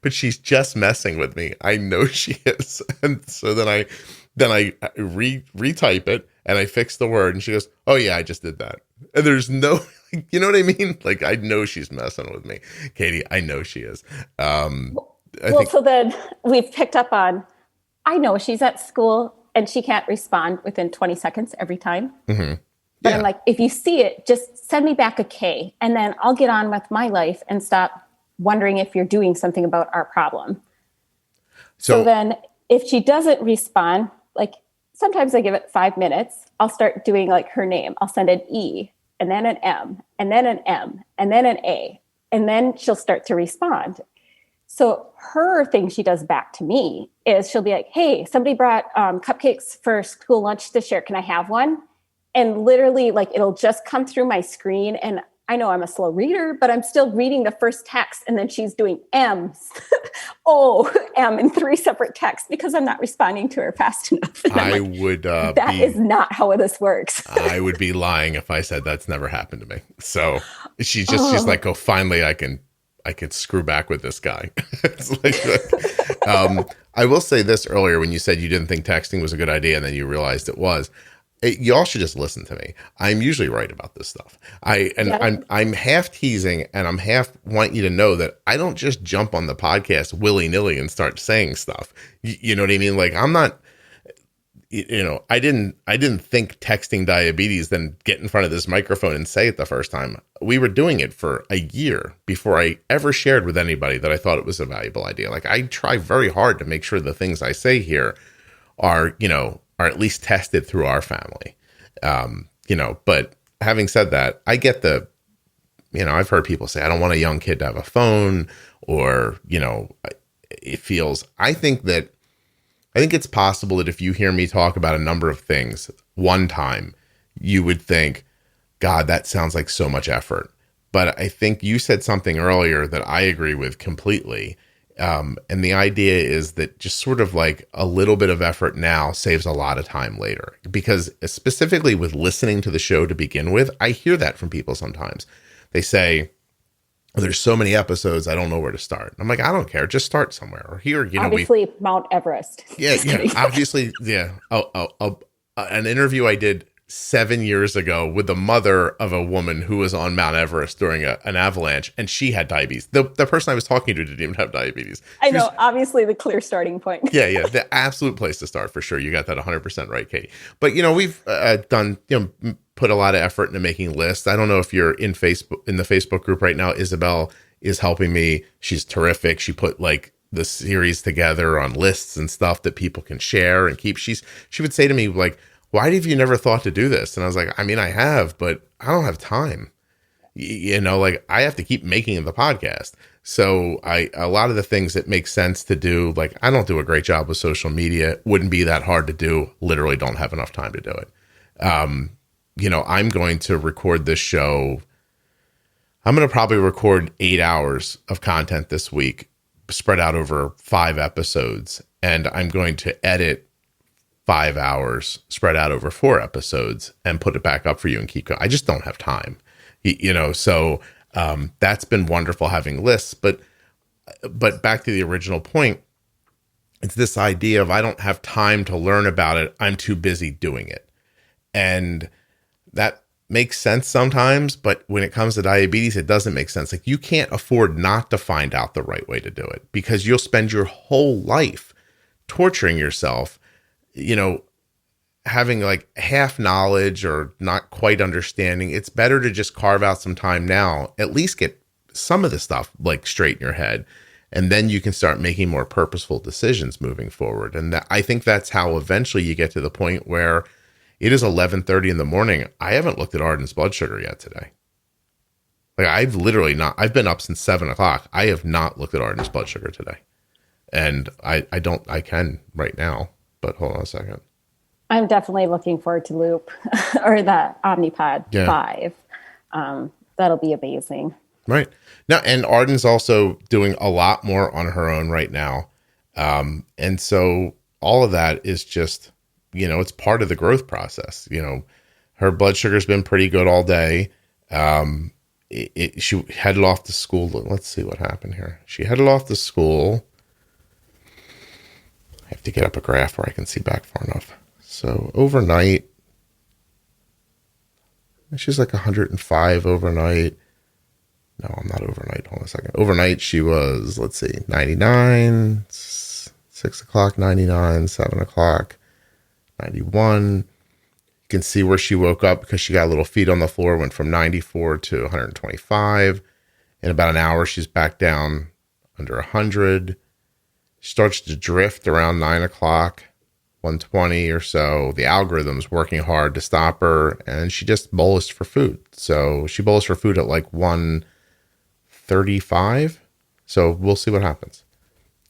Speaker 1: But she's just messing with me. I know she is. And so then I retype it and I fix the word and she goes, oh yeah, I just did that. And there's no, you know what I mean? Like, I know she's messing with me. Katie, I know she is. So
Speaker 2: then we've picked up on, I know she's at school and she can't respond within 20 seconds every time. Mm-hmm. But I'm like, if you see it, just send me back a K and then I'll get on with my life and stop wondering if you're doing something about our problem. So then if she doesn't respond, like sometimes I give it 5 minutes, I'll start doing like her name. I'll send an E and then an M and then an M and then an A. And then she'll start to respond. So her thing she does back to me is she'll be like, hey, somebody brought cupcakes for school lunch this year. Can I have one? And literally like it'll just come through my screen. And I know I'm a slow reader, but I'm still reading the first text. And then she's doing M's, M in 3 separate texts because I'm not responding to her fast enough. That is not how this works.
Speaker 1: I would be lying if I said that's never happened to me. So she's like, oh, finally I could screw back with this guy. It's like, I will say this earlier when you said you didn't think texting was a good idea and then you realized it was. Y'all should just listen to me. I'm usually right about this stuff. I'm half teasing and I'm half want you to know that I don't just jump on the podcast willy-nilly and start saying stuff. You know what I mean? Like I'm not, I didn't think texting diabetes, then get in front of this microphone and say it the first time. We were doing it for a year before I ever shared with anybody that I thought it was a valuable idea. Like I try very hard to make sure the things I say here are, are at least tested through our family. But having said that, I get I've heard people say, I don't want a young kid to have a phone, or, I think it's possible that if you hear me talk about a number of things one time, you would think, God, that sounds like so much effort. But I think you said something earlier that I agree with completely. And the idea is that just sort of like a little bit of effort now saves a lot of time later. Because specifically with listening to the show to begin with, I hear that from people sometimes. They say, there's so many episodes, I don't know where to start. I'm like, I don't care. Just start somewhere. Or here,
Speaker 2: obviously Mount Everest.
Speaker 1: Yeah, obviously, yeah. An interview I did 7 years ago with the mother of a woman who was on Mount Everest during an avalanche, and she had diabetes. The person I was talking to didn't even have diabetes.
Speaker 2: I know, obviously the clear starting point.
Speaker 1: Yeah, the absolute place to start for sure. You got that 100% right, Katie. But we've done put a lot of effort into making lists. I don't know if you're in the Facebook group right now. Isabel is helping me. She's terrific. She put like the series together on lists and stuff that people can share and keep. She would say to me like, why have you never thought to do this? And I was like, I have, but I don't have time. Like I have to keep making the podcast. So a lot of the things that make sense to do, like I don't do a great job with social media. Wouldn't be that hard to do. Literally don't have enough time to do it. I'm going to record this show. I'm going to probably record 8 hours of content this week, spread out over 5 episodes. And I'm going to edit 5 hours spread out over 4 episodes and put it back up for you and keep going. I just don't have time, so that's been wonderful having lists, but back to the original point, it's this idea of I don't have time to learn about it. I'm too busy doing it. And that makes sense sometimes, but when it comes to diabetes, it doesn't make sense. Like you can't afford not to find out the right way to do it because you'll spend your whole life torturing yourself having like half knowledge or not quite understanding. It's better to just carve out some time now, at least get some of the stuff like straight in your head. And then you can start making more purposeful decisions moving forward. And I think that's how eventually you get to the point where it is 11:30 in the morning. I haven't looked at Arden's blood sugar yet today. Like I've been up since 7:00. I have not looked at Arden's blood sugar today. And I can right now. But hold on a second.
Speaker 2: I'm definitely looking forward to Loop or the Omnipod 5. That'll be amazing.
Speaker 1: Right. Now, and Arden's also doing a lot more on her own right now. And so all of that is just, it's part of the growth process. Her blood sugar's been pretty good all day. She headed off to school. Let's see what happened here. She headed off to school. I have to get up a graph where I can see back far enough. So overnight, she's like 105 overnight. No, I'm not overnight. Hold on a second. Overnight, she was, 99, 6 o'clock, 99, 7 o'clock, 91. You can see where she woke up because she got little feet on the floor, went from 94 to 125. In about an hour, she's back down under 100. Starts to drift around 9 o'clock, 120 or so. The algorithm's working hard to stop her, and she just bolused for food. So she bolused for food at like 1:35. So we'll see what happens.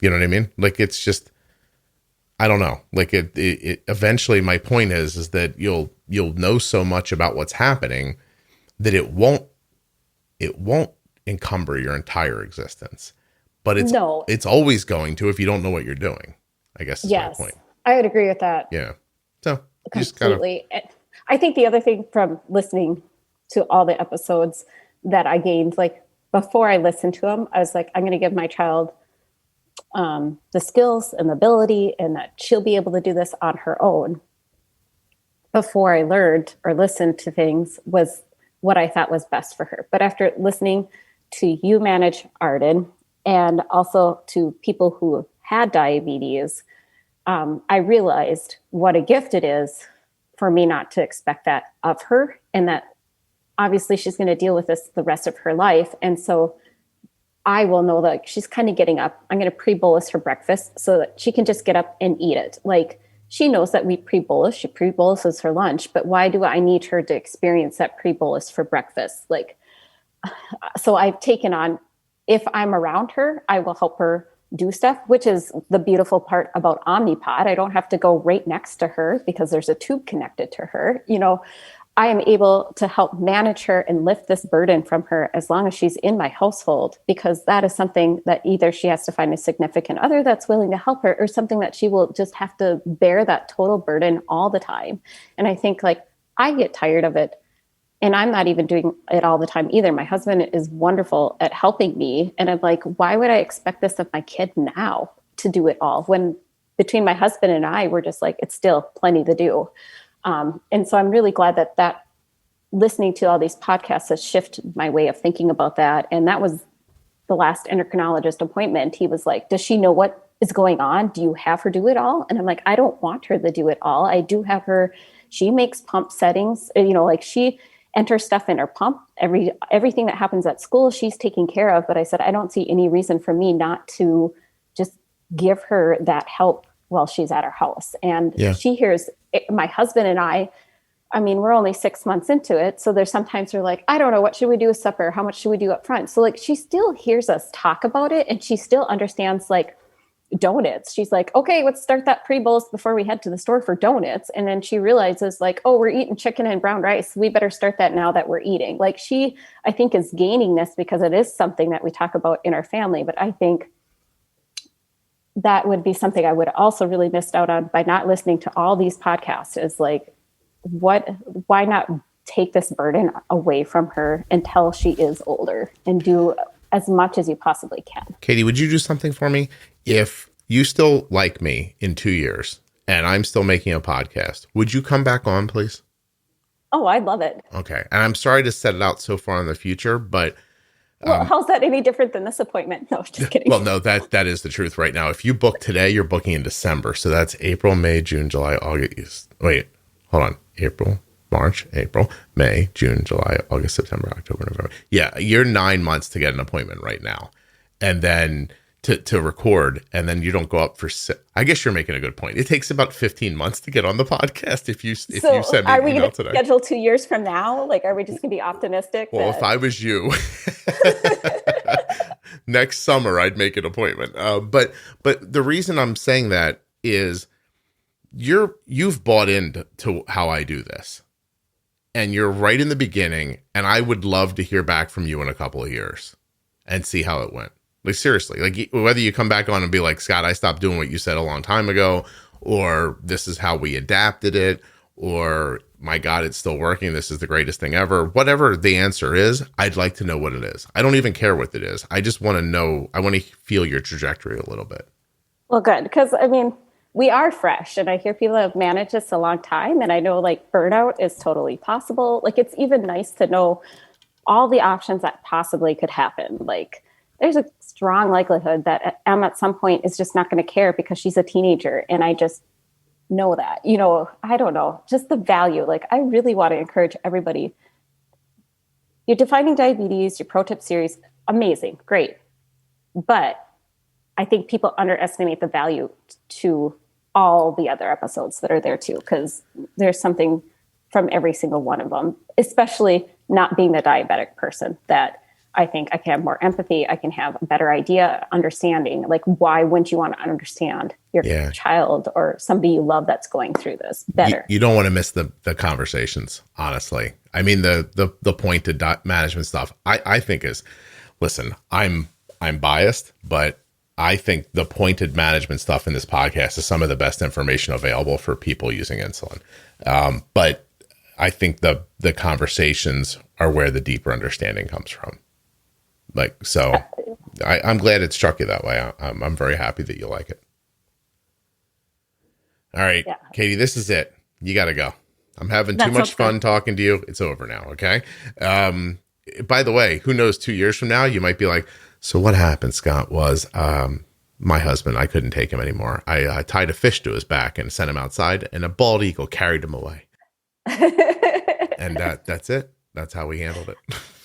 Speaker 1: You know what I mean? Like it's just, I don't know. Like it eventually, my point is that you'll know so much about what's happening that it won't encumber your entire existence. But it's always going to if you don't know what you're doing, I guess is my point.
Speaker 2: I would agree with that.
Speaker 1: Yeah. So
Speaker 2: completely. I think the other thing from listening to all the episodes that I gained, like before I listened to them, I was like, I'm going to give my child the skills and the ability and that she'll be able to do this on her own. Before I learned or listened to things was what I thought was best for her. But after listening to you manage Arden, and also to people who had diabetes, I realized what a gift it is for me not to expect that of her, and that obviously she's going to deal with this the rest of her life. And so I will know that she's kind of getting up. I'm going to pre-bolus her breakfast so that she can just get up and eat it. Like she knows that we pre-bolus. She pre-boluses her lunch, but why do I need her to experience that pre-bolus for breakfast? Like, so I've taken on, if I'm around her, I will help her do stuff, which is the beautiful part about Omnipod. I don't have to go right next to her because there's a tube connected to her. You know, I am able to help manage her and lift this burden from her as long as she's in my household, because that is something that either she has to find a significant other that's willing to help her, or something that she will just have to bear that total burden all the time. And I think, like, I get tired of it, and I'm not even doing it all the time either. My husband is wonderful at helping me. And I'm like, why would I expect this of my kid now to do it all, when between my husband and I, we're just like, it's still plenty to do. And so I'm really glad that listening to all these podcasts has shifted my way of thinking about that. And that was the last endocrinologist appointment. He was like, does she know what is going on? Do you have her do it all? And I'm like, I don't want her to do it all. I do have her. She makes pump settings, like she enters stuff in her pump. Everything that happens at school, she's taking care of. But I said, I don't see any reason for me not to just give her that help while she's at our house. And she hears my husband and I mean, we're only 6 months into it. So there's sometimes we're like, I don't know, what should we do with supper? How much should we do up front? So like, she still hears us talk about it, and she still understands like donuts. She's like, okay, let's start that pre-bolus before we head to the store for donuts. And then she realizes like, oh, we're eating chicken and brown rice. We better start that now that we're eating. Like, she, I think, is gaining this because it is something that we talk about in our family. But I think that would be something I would also really missed out on by not listening to all these podcasts, is like, why not take this burden away from her until she is older and do as much as you possibly can.
Speaker 1: Katie, would you do something for me? If you still like me in 2 years and I'm still making a podcast, would you come back on, please?
Speaker 2: Oh, I'd love it.
Speaker 1: Okay. And I'm sorry to set it out so far in the future, but
Speaker 2: well, how's that any different than this appointment? No, just kidding.
Speaker 1: Well, no, that is the truth right now. If you book today, you're booking in December. So that's April, May, June, July, August. Wait, hold on. April, March, April, May, June, July, August, September, October, November. Yeah, you're 9 months to get an appointment right now. And then to record, and then you don't go up for I guess you're making a good point. It takes about 15 months to get on the podcast if you send me an email today.
Speaker 2: Are we going to schedule 2 years from now? Like, are we just going to be optimistic?
Speaker 1: Well, if I was you, next summer I'd make an appointment. But the reason I'm saying that is you've bought into how I do this, and you're right in the beginning. And I would love to hear back from you in a couple of years and see how it went. Like, seriously, like, whether you come back on and be like, Scott, I stopped doing what you said a long time ago, or this is how we adapted it, or my God, it's still working. This is the greatest thing ever. Whatever the answer is, I'd like to know what it is. I don't even care what it is. I just want to know. I want to feel your trajectory a little bit. Well,
Speaker 2: good. Because I mean, we are fresh, and I hear people have managed this a long time. And I know like burnout is totally possible. Like, it's even nice to know all the options that possibly could happen. Like, there's a strong likelihood that Em at some point is just not going to care because she's a teenager. And I just know that, I don't know, just the value. Like, I really want to encourage everybody. You're defining diabetes, your pro tip series, amazing, great. But I think people underestimate the value to all the other episodes that are there too, because there's something from every single one of them, especially not being the diabetic person, that I think I can have more empathy. I can have a better idea, understanding, like, why wouldn't you want to understand your child or somebody you love that's going through this better?
Speaker 1: You don't want to miss the conversations, honestly. I mean, the pointed management stuff, I think is, listen, I'm biased, but I think the pointed management stuff in this podcast is some of the best information available for people using insulin. But I think the conversations are where the deeper understanding comes from. Like, so I'm glad it struck you that way. I'm very happy that you like it. All right, Katie, this is it. You got to go. I'm having too much fun talking to you. It's over now. Okay. By the way, who knows, 2 years from now, you might be like, so what happened, Scott, was my husband, I couldn't take him anymore. I tied a fish to his back and sent him outside, and a bald eagle carried him away. And that's it. That's how we handled it.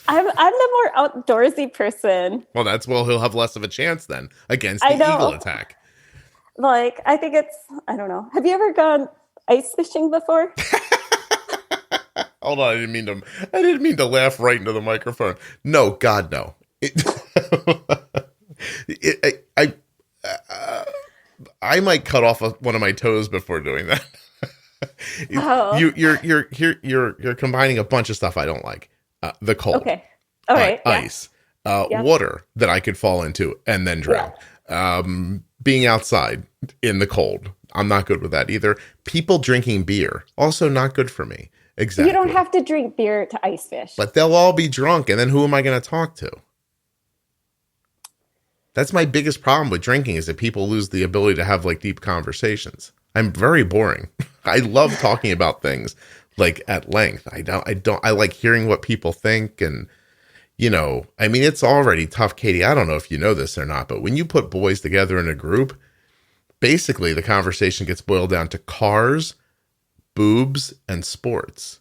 Speaker 2: I'm the more outdoorsy person.
Speaker 1: Well, he'll have less of a chance then against the eagle attack.
Speaker 2: Like, I think I don't know. Have you ever gone ice fishing before?
Speaker 1: Hold on, I didn't mean to laugh right into the microphone. No, God, no. I might cut off one of my toes before doing that.
Speaker 2: Oh.
Speaker 1: You're combining a bunch of stuff I don't like. The cold.
Speaker 2: Okay. All right.
Speaker 1: Ice. Water that I could fall into and then drown. Yeah. Being outside in the cold. I'm not good with that either. People drinking beer. Also not good for me. Exactly.
Speaker 2: You don't have to drink beer to ice fish.
Speaker 1: But they'll all be drunk, and then who am I going to talk to? That's my biggest problem with drinking, is that people lose the ability to have like deep conversations. I'm very boring. I love talking about things like at length. I like hearing what people think, and I mean, it's already tough, Katie. I don't know if you know this or not, but when you put boys together in a group, basically the conversation gets boiled down to cars, boobs, and sports.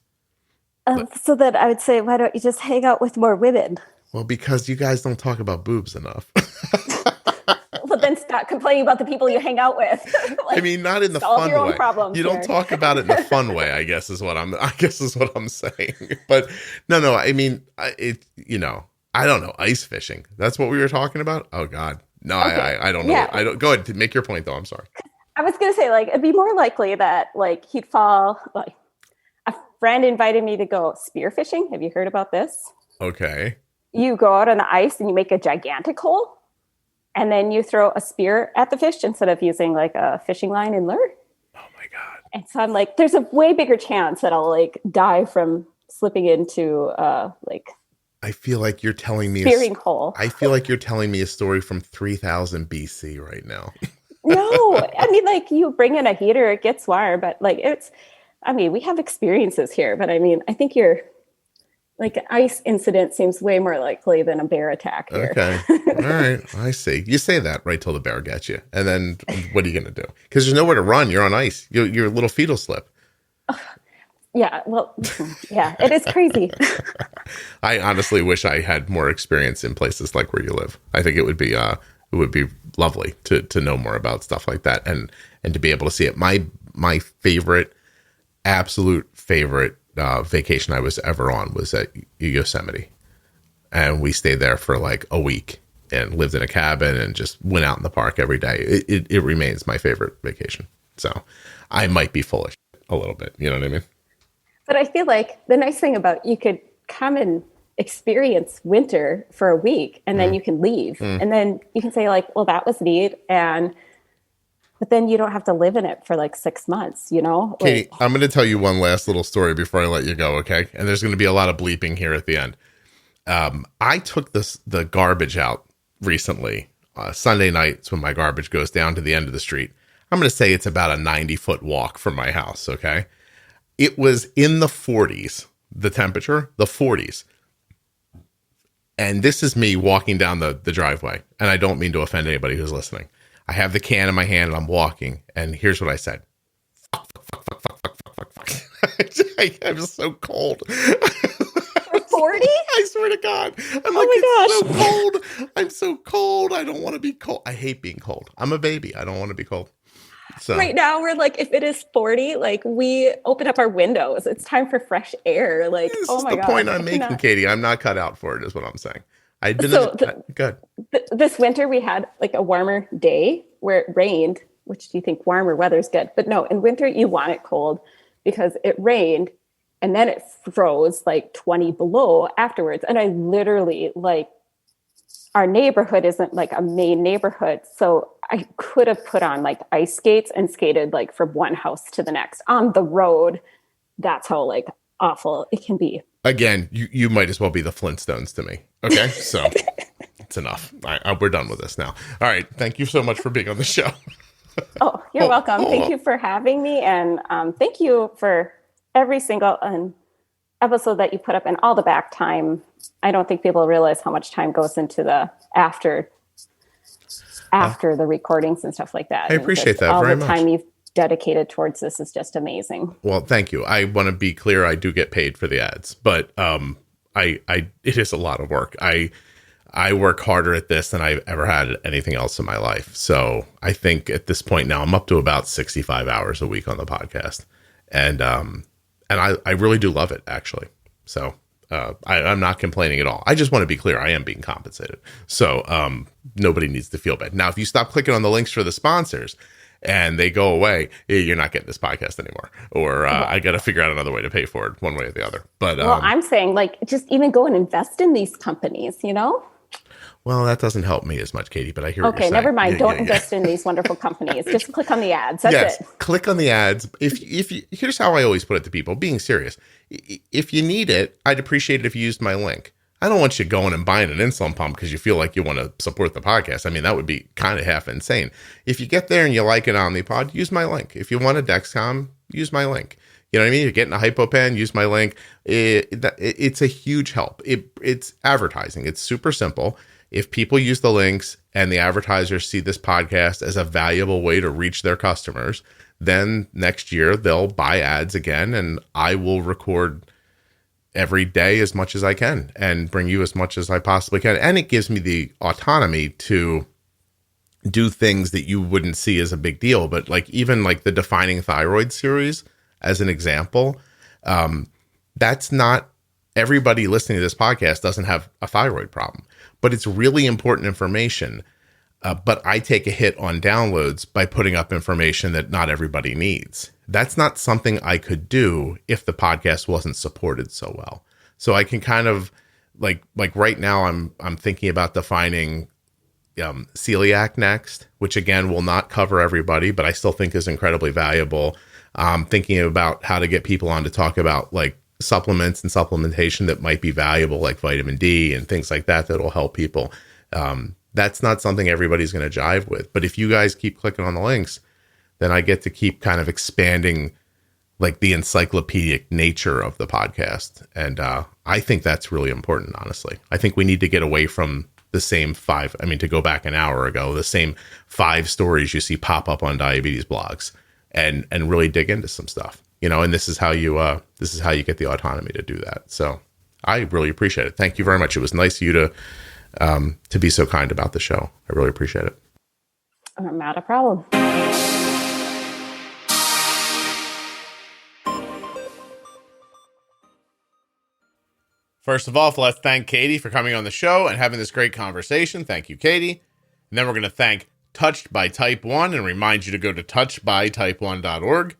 Speaker 2: So that I would say, why don't you just hang out with more women?
Speaker 1: Well, because you guys don't talk about boobs enough.
Speaker 2: Well, then stop complaining about the people you hang out with.
Speaker 1: Like, I mean, not in the fun way. You don't talk about it in the fun way, I guess is what I'm saying. But no, I mean, I don't know, ice fishing. That's what we were talking about? Oh God. No, okay. I don't know. Yeah. I don't. Go ahead, make your point though. I'm sorry.
Speaker 2: I was going to say, like, it'd be more likely that like he'd fall. Like, a friend invited me to go spearfishing. Have you heard about this?
Speaker 1: Okay.
Speaker 2: You go out on the ice and you make a gigantic hole, and then you throw a spear at the fish instead of using like a fishing line and lure.
Speaker 1: Oh my God.
Speaker 2: And so I'm like, there's a way bigger chance that I'll like die from slipping into like.
Speaker 1: I feel like you're telling me
Speaker 2: spearing hole.
Speaker 1: I feel like you're telling me a story from 3000 BC right now.
Speaker 2: No, I mean, like, you bring in a heater, it gets warm, but like we have experiences here, but I mean, I think you're like, an ice incident seems way more likely than a bear attack here.
Speaker 1: Okay. All right. I see. You say that right till the bear gets you. And then what are you going to do? Because there's nowhere to run. You're on ice. Your little feet will slip.
Speaker 2: Yeah. Well, yeah, it is crazy.
Speaker 1: I honestly wish I had more experience in places like where you live. I think it would be lovely to know more about stuff like that and to be able to see it. My absolute favorite vacation I was ever on was at Yosemite, and we stayed there for like a week and lived in a cabin and just went out in the park every day. It remains my favorite vacation. So I might be full of shit a little bit. You know what I mean?
Speaker 2: But I feel like the nice thing about, you could come and experience winter for a week and then you can leave and then you can say like, well, that was neat. But then you don't have to live in it for like 6 months, Like,
Speaker 1: Katie, I'm going to tell you one last little story before I let you go. Okay. And there's going to be a lot of bleeping here at the end. I took the garbage out recently. Sunday nights when my garbage goes down to the end of the street. I'm going to say it's about a 90-foot walk from my house. Okay. It was in the 40s, the temperature, the 40s. And this is me walking down the driveway. And I don't mean to offend anybody who's listening. I have the can in my hand and I'm walking. And here's what I said. Fuck. I'm just so cold.
Speaker 2: 40?
Speaker 1: I swear to God. I'm like, it's so cold. I'm so cold. I don't want to be cold. I hate being cold. I'm a baby. I don't want to be cold. So.
Speaker 2: Right now, we're like, if it is 40, like, we open up our windows. It's time for fresh air. Like,
Speaker 1: this
Speaker 2: oh my God.
Speaker 1: This is the point I'm making, Katie. I'm not cut out for it, is what I'm saying. Good.
Speaker 2: This winter, we had like a warmer day where it rained, which do you think warmer weather is good? But no, in winter, you want it cold because it rained and then it froze like 20 below afterwards. And I literally, like, our neighborhood isn't like a main neighborhood. So I could have put on like ice skates and skated like from one house to the next on the road. That's how like awful it can be.
Speaker 1: Again, you might as well be the Flintstones to me. Okay. So it's enough. We're done with this now. All right. Thank you so much for being on the show.
Speaker 2: Oh, you're welcome. Thank you for having me. And thank you for every single episode that you put up and all the back time. I don't think people realize how much time goes into the after the recordings and stuff like that.
Speaker 1: I appreciate that very much.
Speaker 2: All the time you've dedicated towards this is just amazing.
Speaker 1: Well, thank you. I want to be clear. I do get paid for the ads, but it is a lot of work. I work harder at this than I've ever had at anything else in my life. So I think at this point now I'm up to about 65 hours a week on the podcast. And I really do love it, actually. So I'm not complaining at all. I just want to be clear. I am being compensated. So nobody needs to feel bad. Now, if you stop clicking on the links for the sponsors and they go away, you're not getting this podcast anymore. Or I got to figure out another way to pay for it one way or the other. But
Speaker 2: well, I'm saying like, just even go and invest in these companies, you know?
Speaker 1: Well, that doesn't help me as much, Katie, but I hear what you're saying.
Speaker 2: Okay, never mind. Don't invest in these wonderful companies. Just click on the ads. That's it.
Speaker 1: Click on the ads. If you, here's how I always put it to people, being serious. If you need it, I'd appreciate it if you used my link. I don't want you going and buying an insulin pump because you feel like you want to support the podcast. I mean, that would be kind of half insane. If you get there and you like an Omnipod, use my link. If you want a Dexcom, use my link. You know what I mean? You're getting a HypoPen, use my link. It's a huge help. It's advertising. It's super simple. If people use the links and the advertisers see this podcast as a valuable way to reach their customers, then next year they'll buy ads again, and I will record every day as much as I can and bring you as much as I possibly can. And it gives me the autonomy to do things that you wouldn't see as a big deal. But like even like the Defining Thyroid series, as an example, that's not everybody listening to this podcast doesn't have a thyroid problem, but it's really important information. But I take a hit on downloads by putting up information that not everybody needs. That's not something I could do if the podcast wasn't supported so well. So I can kind of like right now I'm thinking about defining celiac next, which again will not cover everybody, but I still think is incredibly valuable. Thinking about how to get people on to talk about like supplements and supplementation that might be valuable, like vitamin D and things like that that'll help people. That's not something everybody's going to jive with. But if you guys keep clicking on the links, then I get to keep kind of expanding like the encyclopedic nature of the podcast. And I think that's really important, honestly. I think we need to get away from the same to go back an hour ago, the same 5 stories you see pop up on diabetes blogs and really dig into some stuff, you know, and this is how you get the autonomy to do that. So I really appreciate it. Thank you very much. It was nice of you to be so kind about the show. I really appreciate it.
Speaker 2: Not a problem.
Speaker 1: First of all, let's thank Katie for coming on the show and having this great conversation. Thank you, Katie. And then we're going to thank Touched by Type 1 and remind you to go to touchedbytype1.org.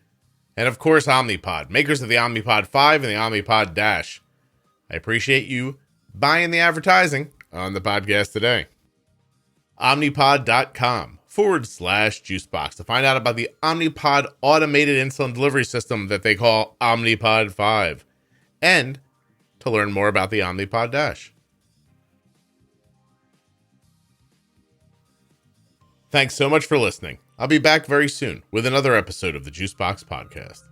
Speaker 1: And of course, Omnipod, makers of the Omnipod 5 and the Omnipod DASH. I appreciate you buying the advertising on the podcast today. Omnipod.com/Juicebox to find out about the Omnipod automated insulin delivery system that they call Omnipod 5. And to learn more about the Omnipod DASH. Thanks so much for listening. I'll be back very soon with another episode of the Juicebox Podcast.